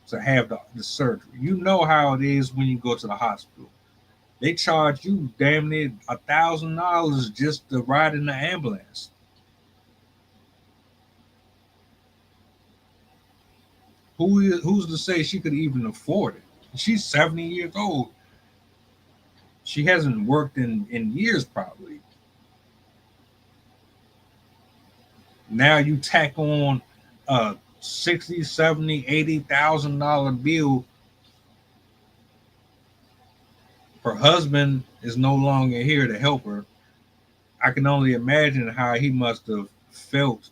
to have the surgery? You know how it is when you go to the hospital. They charge you damn near $1,000 just to ride in the ambulance. Who's to say she could even afford it? She's 70 years old. She hasn't worked in years probably. Now you tack on a $60,000, $70,000, $80,000 bill. Her husband is no longer here to help her. I can only imagine how he must have felt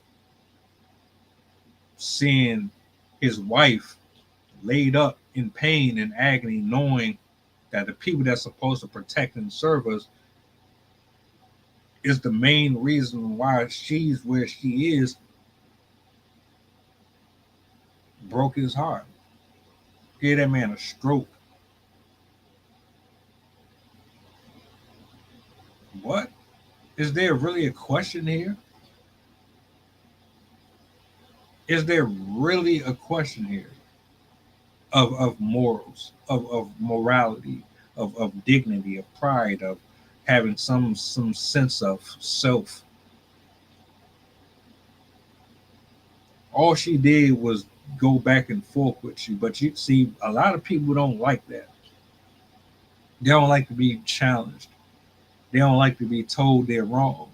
seeing his wife laid up in pain and agony, knowing that the people that's supposed to protect and serve us is the main reason why she's where she is, broke his heart. Gave that man a stroke. What? Is there really a question here? Is there really a question here of morals, of morality, of dignity, of pride, of having some sense of self? All she did was go back and forth with you, but you see, a lot of people don't like that. They don't like to be challenged. They don't like to be told they're wrong.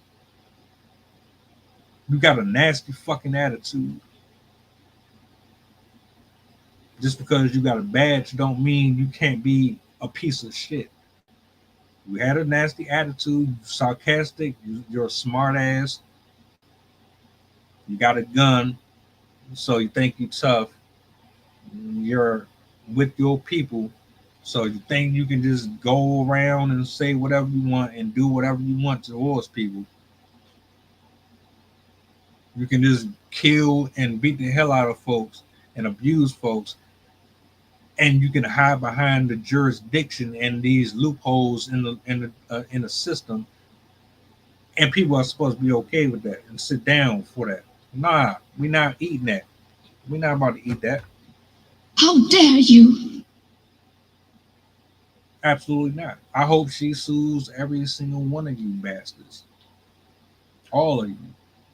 You got a nasty fucking attitude. Just because you got a badge don't mean you can't be a piece of shit. You had a nasty attitude, sarcastic, you're a smart ass. You got a gun, so you think you're tough. You're with your people, so you think you can just go around and say whatever you want and do whatever you want towards people. You can just kill and beat the hell out of folks and abuse folks, and you can hide behind the jurisdiction and these loopholes in the system, and people are supposed to be okay with that and sit down for that. Nah, we're not eating that. We're not about to eat that. How dare you? Absolutely not. I hope she sues every single one of you bastards. All of you.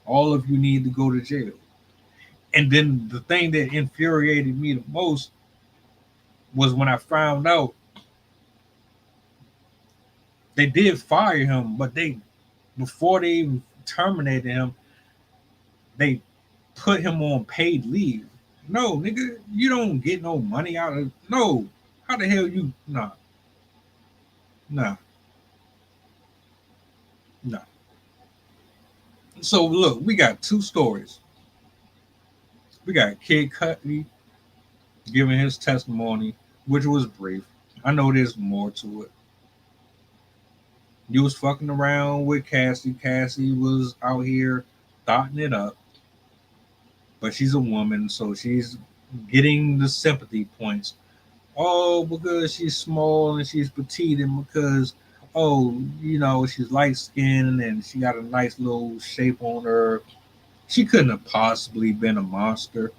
All of you need to go to jail. And then the thing that infuriated me the most was when I found out they did fire him, but before they even terminated him, they put him on paid leave. No, nigga, you don't get no money out of. No, how the hell you? Nah. So look, we got two stories. We got Kid Cudi giving his testimony, which was brief. I know there's more to it. You was fucking around with Cassie. Cassie was out here thotting it up. But she's a woman, so she's getting the sympathy points. Oh, because she's small and she's petite, and because, oh, you know, she's light-skinned and she got a nice little shape on her. She couldn't have possibly been a monster.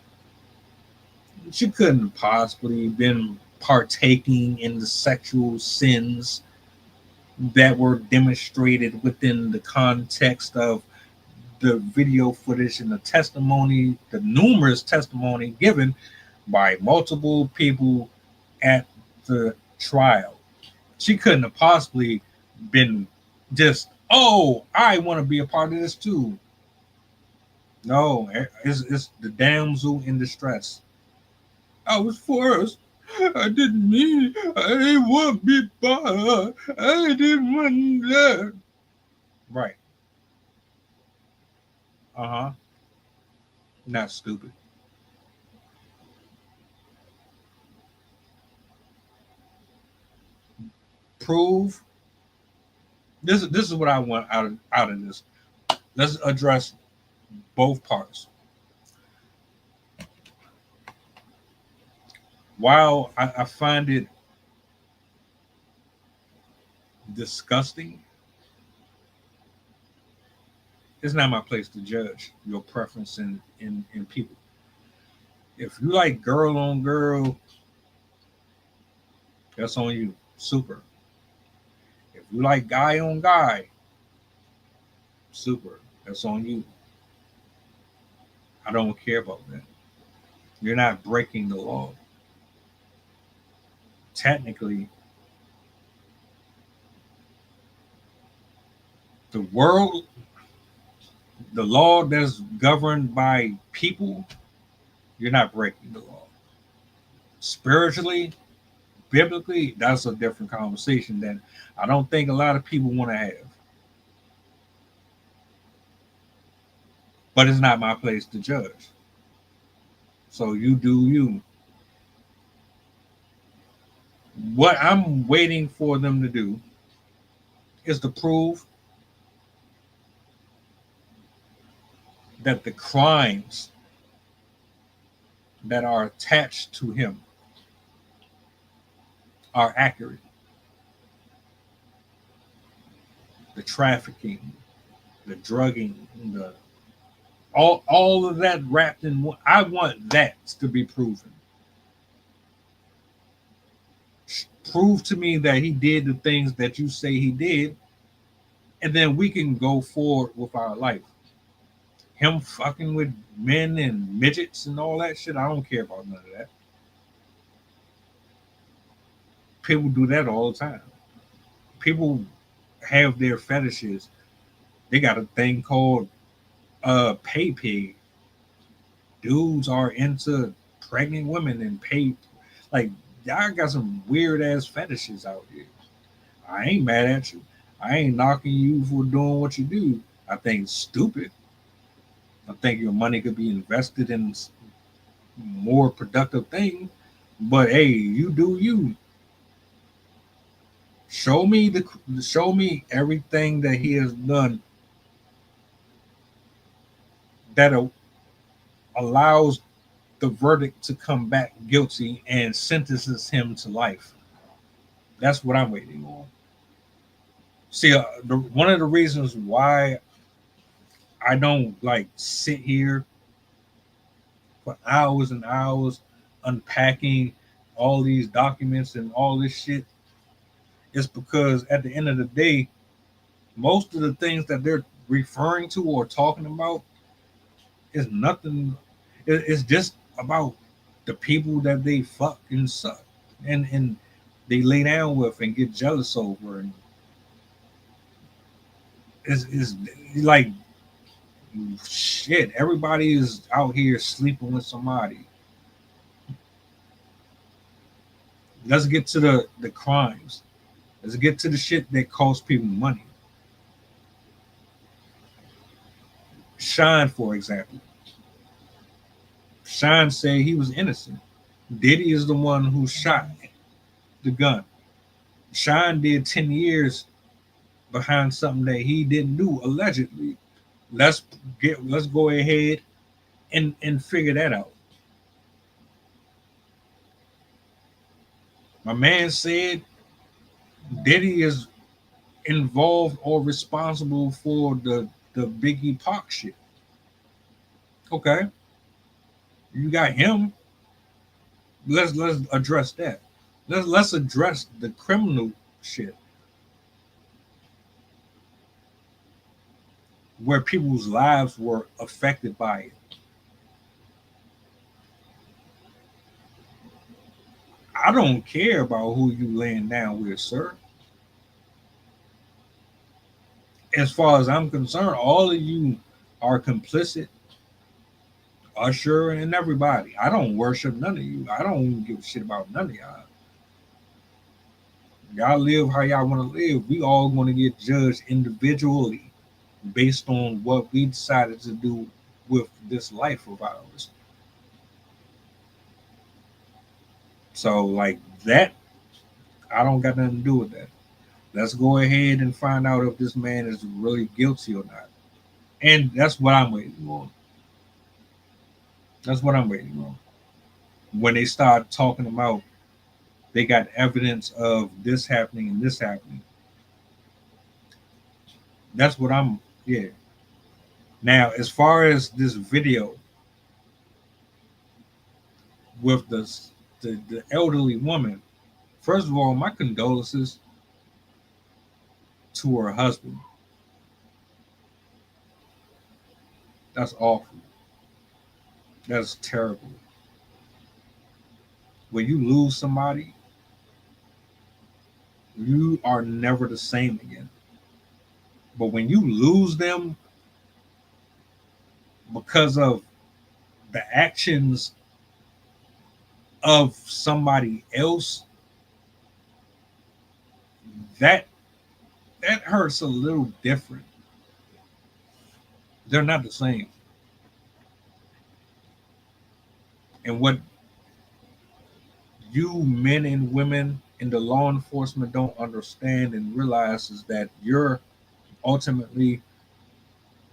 She couldn't have possibly been partaking in the sexual sins that were demonstrated within the context of the video footage and the testimony, the numerous testimony given by multiple people at the trial. She couldn't have possibly been just, oh, I want to be a part of this too. No, it's the damsel in distress. I was forced. I didn't mean I didn't want to be part. I didn't want that. Right. Not stupid. Prove. This is what I want out of this. Let's address both parts. While I find it disgusting, it's not my place to judge your preference in people. If you like girl on girl, that's on you. Super. If you like guy on guy, super. That's on you. I don't care about that. You're not breaking the law. Technically, the world, the law that's governed by people, you're not breaking the law. Spiritually, biblically, that's a different conversation that I don't think a lot of people want to have. But it's not my place to judge. So you do you. What I'm waiting for them to do is to prove that the crimes that are attached to him are accurate. The trafficking, the drugging, the all of that wrapped in one. I want that to be proven. Prove to me that he did the things that you say he did, and then we can go forward with our life. Him fucking with men and midgets and all that shit, I don't care about none of that. People do that all the time. People have their fetishes. They got a thing called pay pig. Dudes are into pregnant women and pay. Like, y'all got some weird ass fetishes out here. I ain't mad at you. I ain't knocking you for doing what you do. I think it's stupid. I think your money could be invested in more productive things. But hey, you do you. Show me everything that he has done that allows the verdict to come back guilty and sentences him to life. That's what I'm waiting on. See, one of the reasons why I don't like sit here for hours and hours unpacking all these documents and all this shit is because at the end of the day, most of the things that they're referring to or talking about is nothing. It's just about the people that they fuck and suck and they lay down with and get jealous over, and it's like shit. Everybody is out here sleeping with somebody. Let's get to the crimes. Let's get to the shit that costs people money. Sean, for example. Sean said he was innocent. Diddy is the one who shot the gun. Sean did 10 years behind something that he didn't do, allegedly. Let's go ahead and figure that out. My man said Diddy is involved or responsible for the Biggie Pac shit. Okay. You got him. Let's address that. Let's address the criminal shit. Where people's lives were affected by it. I don't care about who you laying down with, sir. As far as I'm concerned, all of you are complicit. Usher and everybody. I don't worship none of you. I don't give a shit about none of y'all. Y'all live how y'all want to live. We all going to get judged individually based on what we decided to do with this life of ours. So like that, I don't got nothing to do with that. Let's go ahead and find out if this man is really guilty or not. And that's what I'm waiting on. That's what I'm waiting on. When they start talking about they got evidence of this happening and this happening. That's what I'm, yeah. Now, as far as this video with the elderly woman, first of all, my condolences to her husband. That's awful. That's terrible. When you lose somebody, you are never the same again. But when you lose them because of the actions of somebody else, that hurts a little different. They're not the same. And what you men and women in the law enforcement don't understand and realize is that you're ultimately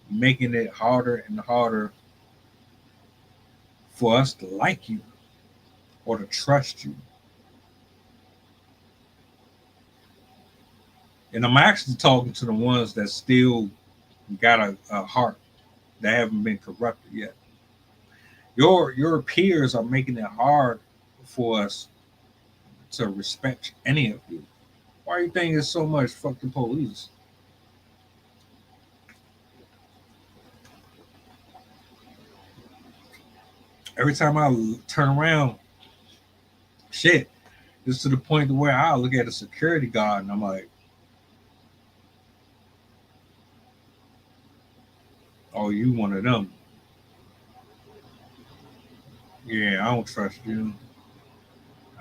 making it harder and harder for us to like you or to trust you. And I'm actually talking to the ones that still got a heart that haven't been corrupted yet. Your peers are making it hard for us to respect any of you. Why do you think it's so much fuck the police? Every time I turn around, shit, it's to the point where I look at a security guard and I'm like, oh, you one of them. Yeah, I don't trust you.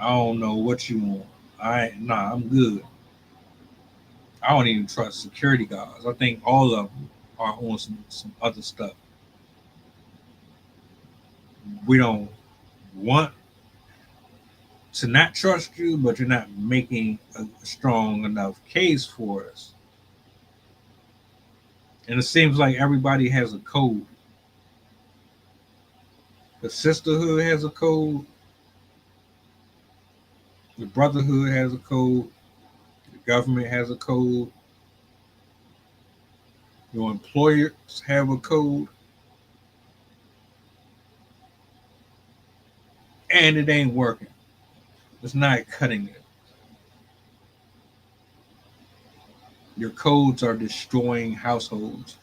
I don't know what you want. I'm good. I don't even trust security guards. I think all of them are on some other stuff. We don't want to not trust you, but you're not making a strong enough case for us. And it seems like everybody has a code. The sisterhood has a code. The brotherhood has a code. The government has a code. Your employers have a code. And it ain't working. It's not cutting it. Your codes are destroying households.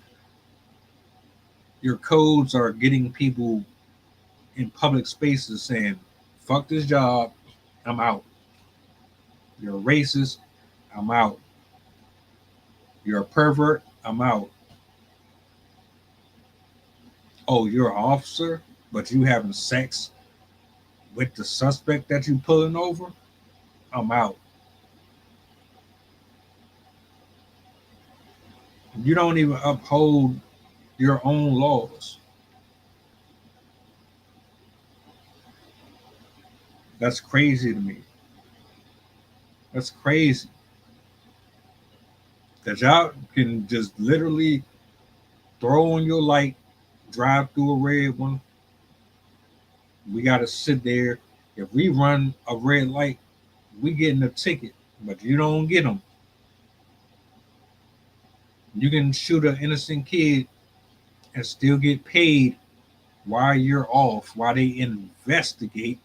Your codes are getting people in public spaces saying, fuck this job, I'm out. You're a racist, I'm out. You're a pervert, I'm out. Oh, you're an officer, but you having sex with the suspect that you pulling over, I'm out. You don't even uphold your own laws. That's crazy to me. That's crazy. That y'all can just literally throw on your light, drive through a red one. We got to sit there. If we run a red light, we getting a ticket, but you don't get them. You can shoot an innocent kid and still get paid while you're off, while they investigate,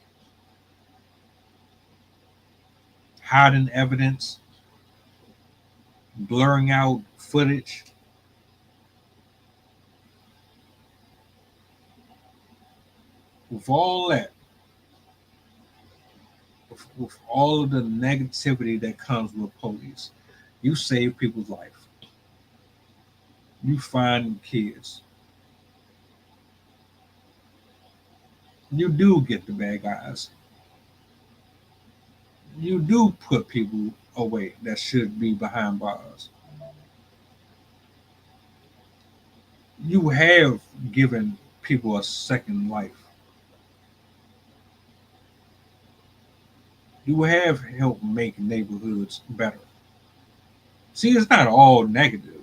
hiding evidence, blurring out footage. With all that, with all of the negativity that comes with police, you save people's life. You find kids. You do get the bad guys. You do put people away that should be behind bars. You have given people a second life. You have helped make neighborhoods better. See, it's not all negative.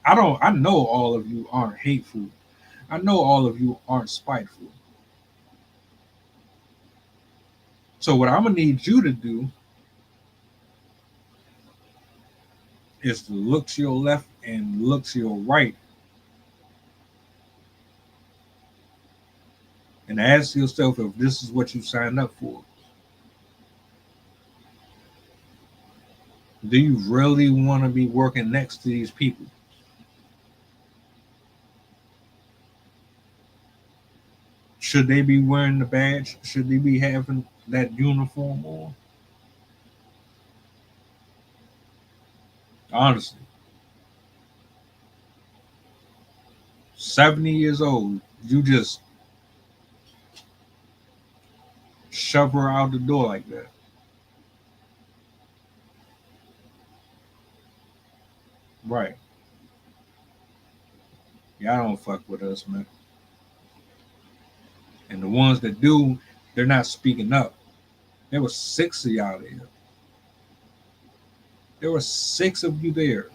I know all of you aren't hateful. I know all of you aren't spiteful. So what I'm gonna need you to do is to look to your left and look to your right and ask yourself if this is what you signed up for. Do you really want to be working next to these people? Should they be wearing the badge? Should they be having that uniform on? Honestly. 70 years old, you just shove her out the door like that. Right. Y'all don't fuck with us, man. And the ones that do, they're not speaking up. There were 6 of y'all there. There were 6 of you there.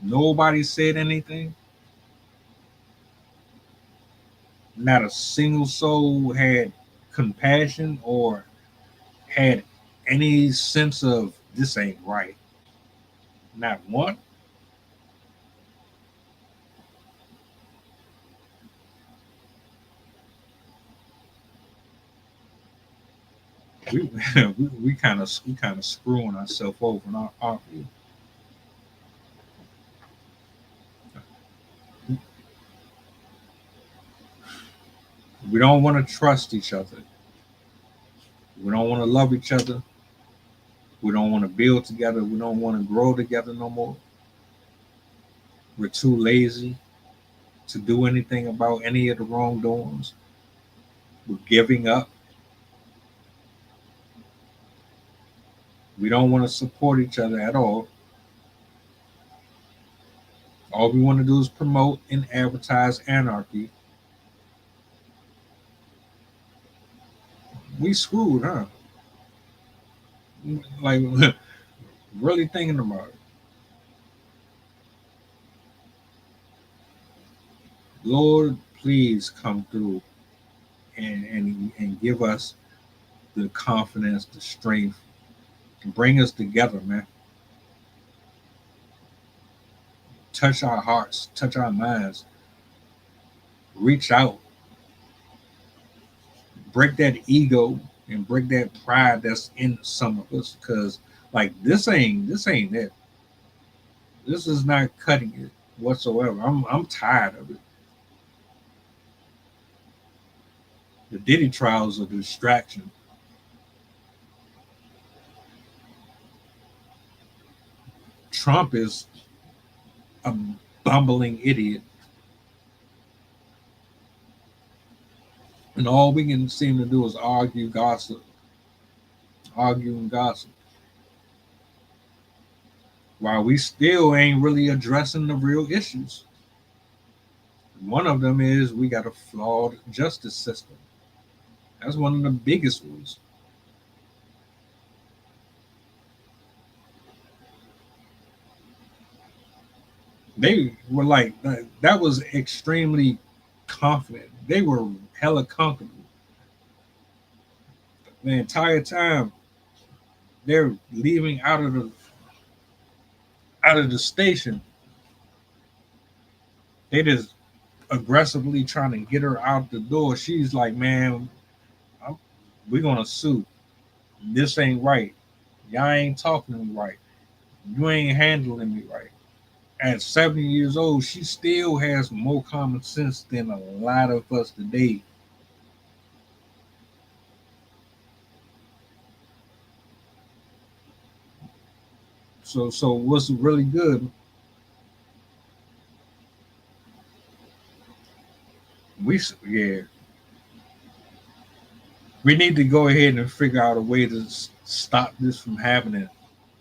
Nobody said anything. Not a single soul had compassion or had any sense of this ain't right. Not one. We kind of screwing ourselves over, aren't we? We don't want to trust each other. We don't want to love each other. We don't want to build together. We don't want to grow together no more. We're too lazy to do anything about any of the wrongdoings. We're giving up. We don't want to support each other at all. All we want to do is promote and advertise anarchy. We screwed, huh? Like, really thinking about it. Lord, please come through and give us the confidence, the strength, and bring us together, man. Touch our hearts, touch our minds, reach out, break that ego and break that pride that's in some of us. Because like this ain't it. This is not cutting it whatsoever. I'm tired of it. The Diddy trials are a distraction. Trump is a bumbling idiot. And all we can seem to do is argue, gossip. Argue and gossip. While we still ain't really addressing the real issues. One of them is we got a flawed justice system. That's one of the biggest ones. They were like, that was extremely confident. They were hella comfortable. The entire time they're leaving out of the station. They just aggressively trying to get her out the door. She's like, man, we're gonna sue. This ain't right. Y'all ain't talking to me right. You ain't handling me right. At 70 years old, she still has more common sense than a lot of us today. So what's really good? We need to go ahead and figure out a way to stop this from happening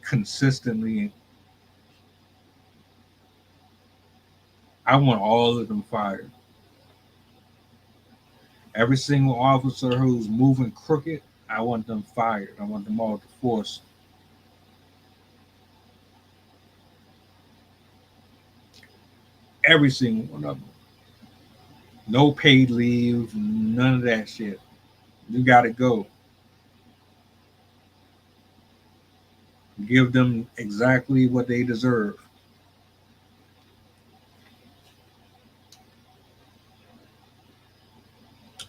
consistently. I want all of them fired. Every single officer who's moving crooked, I want them fired. I want them all to force. Every single one of them. No paid leave, none of that shit. You got to go. Give them exactly what they deserve.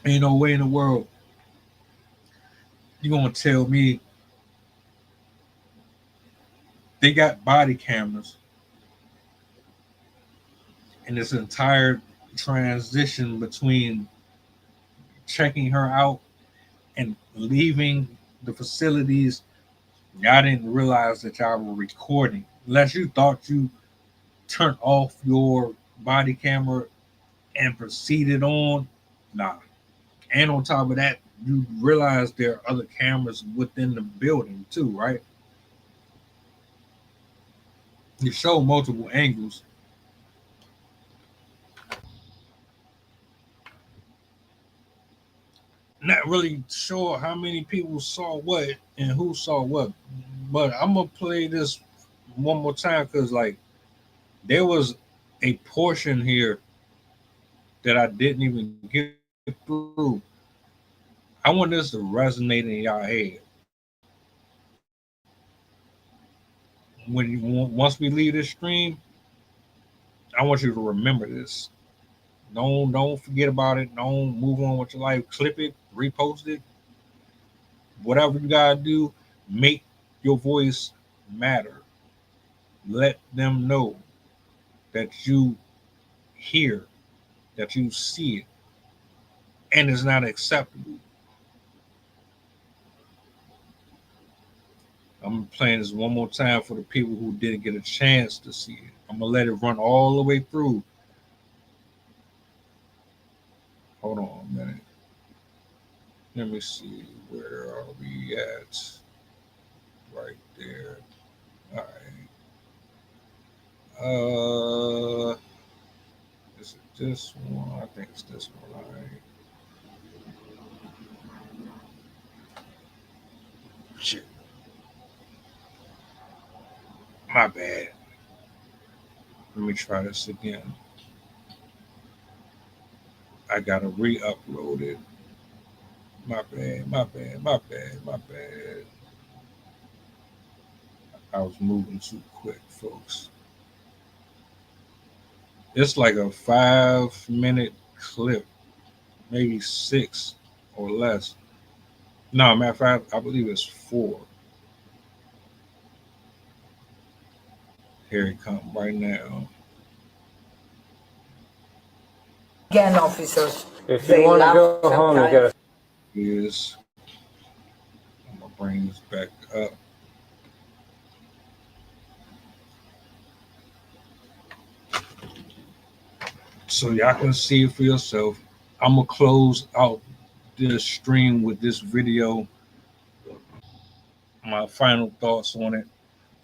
Ain't no way in the world you're going to tell me they got body cameras and this entire transition between checking her out and leaving the facilities. Y'all didn't realize that y'all were recording. Unless you thought you turned off your body camera and proceeded on. Nah. And on top of that, you realize there are other cameras within the building too, right? You show multiple angles. not really sure how many people saw what and who saw what, but I'm gonna play this one more time because like there was a portion here that I didn't even get through. I want this to resonate in y'all head. Once we leave this stream, I want you to remember this. Don't forget about it. Don't move on with your life. Clip it, repost it. Whatever you gotta do, make your voice matter. Let them know that you hear, that you see it, and it's not acceptable. I'm playing this one more time for the people who didn't get a chance to see it. I'm gonna let it run all the way through. Hold on a minute. Let me see, where are we at? Right there. All right. Is it this one? I think it's this one. All right. Shit. My bad. Let me try this again. I gotta re-upload it. My bad. I was moving too quick, folks. It's like a 5-minute clip, maybe 6 or less. No, matter of fact, I believe it's 4. Here it comes right now. Again, officers. If you want to go home, you gotta. Is I'm gonna bring this back up. So y'all can see it for yourself. I'm gonna close out this stream with this video. My final thoughts on it.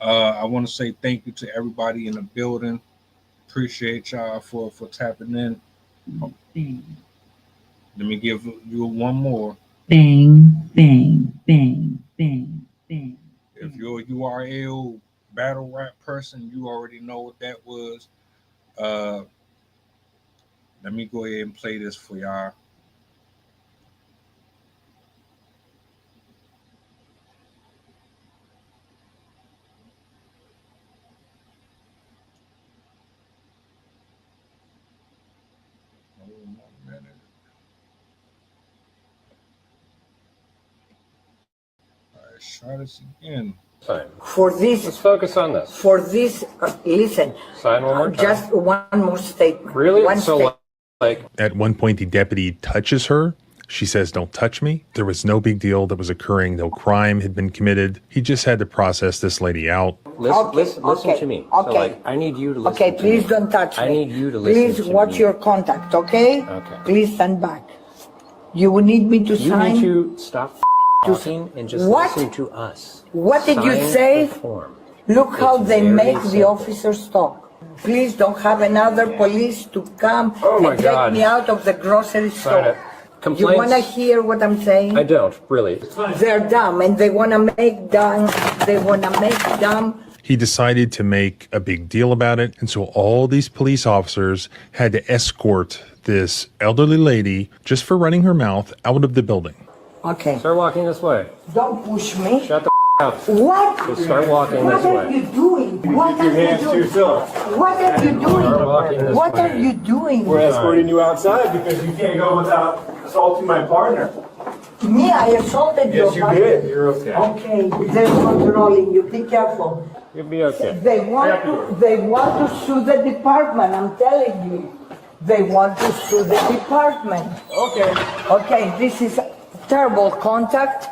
I want to say thank you to everybody in the building. Appreciate y'all for tapping in. Bang. Let me give you one more. Bang, bang, bang, bang, bang. If you're a URL battle rap person, you already know what that was. Let me go ahead and play this for y'all. Try this again. For this, let's focus on this. For this, listen. Sign one more time. Just one more statement. Really? One so, like, at one point, the deputy touches her. She says, "Don't touch me." There was no big deal that was occurring. No crime had been committed. He just had to process this lady out. Listen to me. Okay. So, like, I need you to listen. Okay, please don't touch me. I need you to listen. Please watch your contact. Okay. Okay. Please stand back. You will need me to sign. You need to stop talking and just listen to us. What did you Sign say? the form. Look how It's they very make the simple. officers talk. Please don't have another police to come my and God. take me out of the grocery store. You Complaints? want to hear what I'm saying? I don't really. They're dumb and they want to make dumb. They want to make dumb. He decided to make a big deal about it, and so all these police officers had to escort this elderly lady, just for running her mouth, out of the building. Okay. Start walking this way. Don't push me. Shut the up. What? Just start walking What this are way. you doing? What Your are you hands to doing? yourself. What are you Start walking doing? this What way. are you doing? We're escorting you outside because you can't go without assaulting my partner. Me, I assaulted you. Yes, you did. You're okay. Okay, they're controlling you. Be careful. You'll be okay. They want to sue the department. I'm telling you. They want to sue the department. Okay. Okay, this is terrible contact.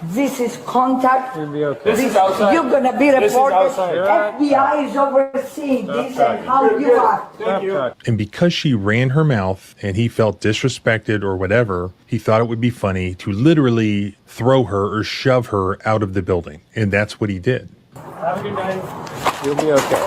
This is contact. You'll be okay. This is outside. You're gonna be This is reported. outside. FBI is overseeing this and how Good, you good. act. Thank you. And because she ran her mouth and he felt disrespected or whatever, he thought it would be funny to literally throw her or shove her out of the building. And that's what he did. Have a good night. You'll be okay.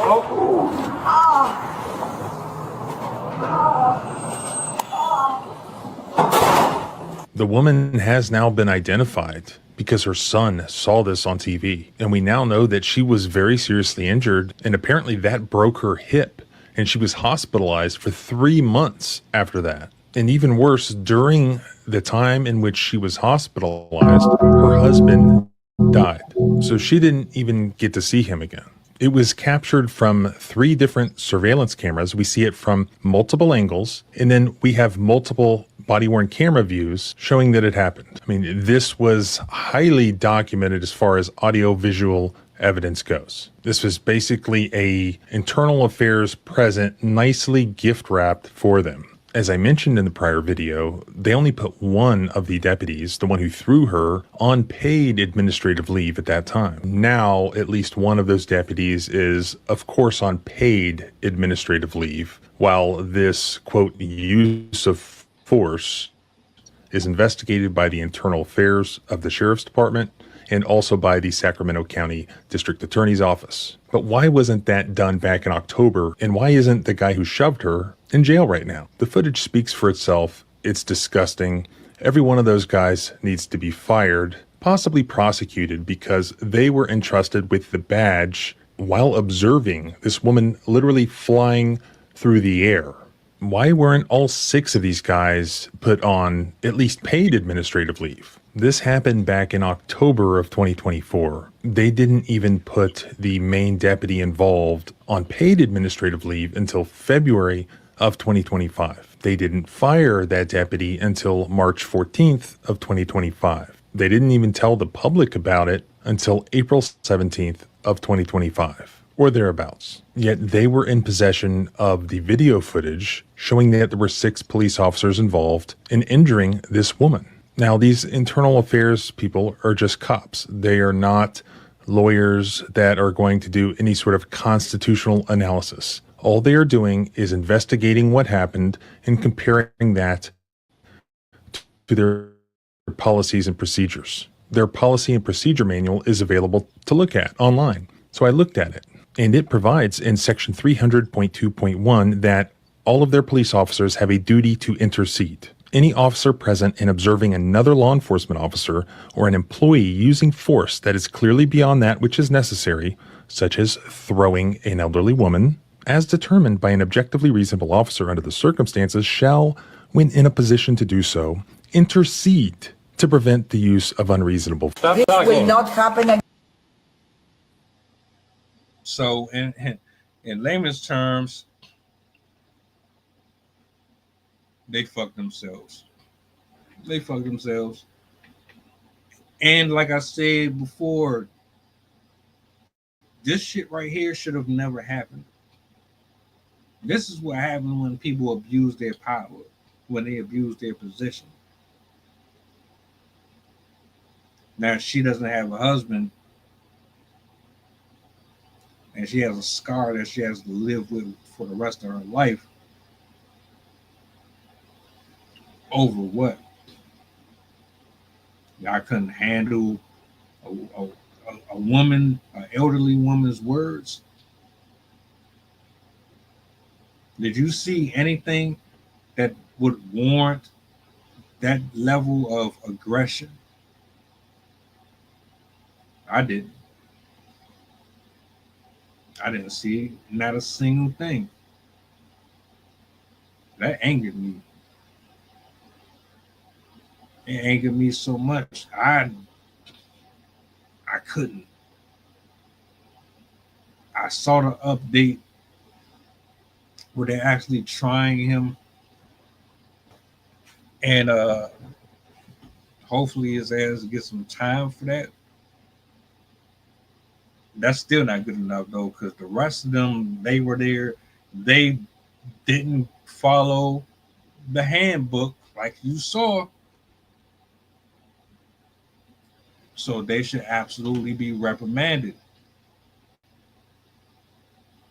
The woman has now been identified because her son saw this on TV. And we now know that she was very seriously injured, and apparently that broke her hip, and she was hospitalized for 3 months after that. And even worse, during the time in which she was hospitalized, her husband died. So she didn't even get to see him again. It was captured from 3 different surveillance cameras. We see it from multiple angles, and then we have multiple body-worn camera views showing that it happened. I mean, this was highly documented as far as audio-visual evidence goes. This was basically a internal affairs present, nicely gift-wrapped for them. As I mentioned in the prior video, they only put one of the deputies, the one who threw her, on paid administrative leave at that time. Now, at least one of those deputies is, of course, on paid administrative leave, while this, quote, use of force is investigated by the internal affairs of the sheriff's department and also by the Sacramento County District Attorney's Office. But why wasn't that done back in October? And why isn't the guy who shoved her in jail right now? The footage speaks for itself. It's disgusting. Every one of those guys needs to be fired, possibly prosecuted, because they were entrusted with the badge while observing this woman literally flying through the air. Why weren't all 6 of these guys put on at least paid administrative leave? This happened back in October of 2024. They didn't even put the main deputy involved on paid administrative leave until February of 2025. They didn't fire that deputy until March 14th of 2025. They didn't even tell the public about it until April 17th of 2025, or thereabouts. Yet they were in possession of the video footage showing that there were 6 police officers involved in injuring this woman. Now, these internal affairs people are just cops. They are not lawyers that are going to do any sort of constitutional analysis. All they are doing is investigating what happened and comparing that to their policies and procedures. Their policy and procedure manual is available to look at online. So I looked at it, and it provides in section 300.2.1 that all of their police officers have a duty to intercede. Any officer present in observing another law enforcement officer or an employee using force that is clearly beyond that which is necessary, such as throwing an elderly woman, as determined by an objectively reasonable officer under the circumstances, shall, when in a position to do so, intercede to prevent the use of unreasonable force. This will not happen again. So, in layman's terms, they fucked themselves. They fucked themselves. And like I said before, this shit right here should have never happened. This is what happens when people abuse their power, when they abuse their position. Now, she doesn't have a husband, and she has a scar that she has to live with for the rest of her life. Over what? I couldn't handle a woman, an elderly woman's words. Did you see anything that would warrant that level of aggression? I didn't. I didn't see not a single thing. That angered me. It angered me so much. I couldn't. I saw the update where they're actually trying him, and hopefully his ass gets some time for that. That's still not good enough though, because the rest of them, they were there, they didn't follow the handbook like you saw. So they should absolutely be reprimanded.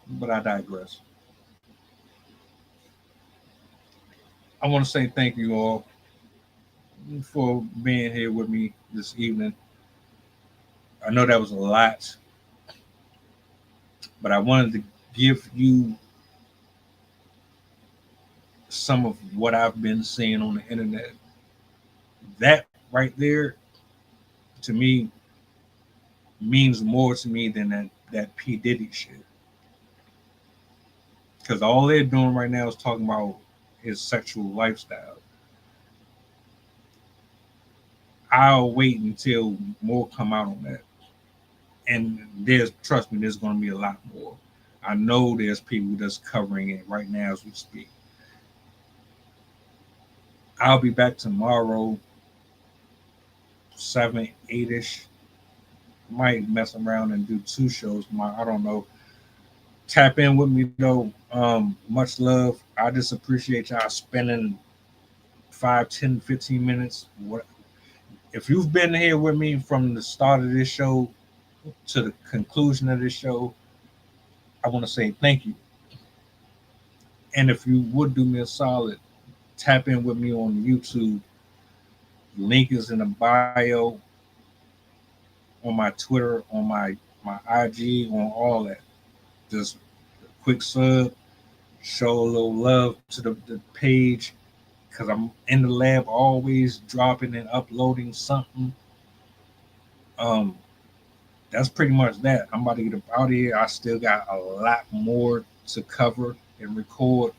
But I digress. I want to say thank you all for being here with me this evening. I know that was a lot, but I wanted to give you some of what I've been seeing on the internet. that right there, to me, means more to me than that P. Diddy shit. Because all they're doing right now is talking about his sexual lifestyle. I'll wait until more come out on that. And trust me, there's going to be a lot more. I know there's people that's covering it right now as we speak. I'll be back tomorrow, 7, 8-ish. Might mess around and do 2 shows. I don't know. Tap in with me though. Much love. I just appreciate y'all spending 5, 10, 15 minutes. If you've been here with me from the start of this show to the conclusion of this show, I want to say thank you. And if you would do me a solid, tap in with me on YouTube. Link is in the bio, on my Twitter, on my IG, on all that. Just a quick sub, show a little love to the page, because I'm in the lab always dropping and uploading something. That's pretty much that. I'm about to get up out of here. I still got a lot more to cover and record,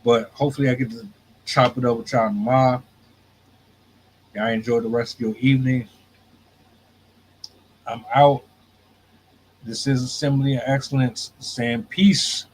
but hopefully I get to chop it up with y'all tomorrow. Y'all enjoy the rest of your evening. I'm out. This is Assembly of Excellence saying peace.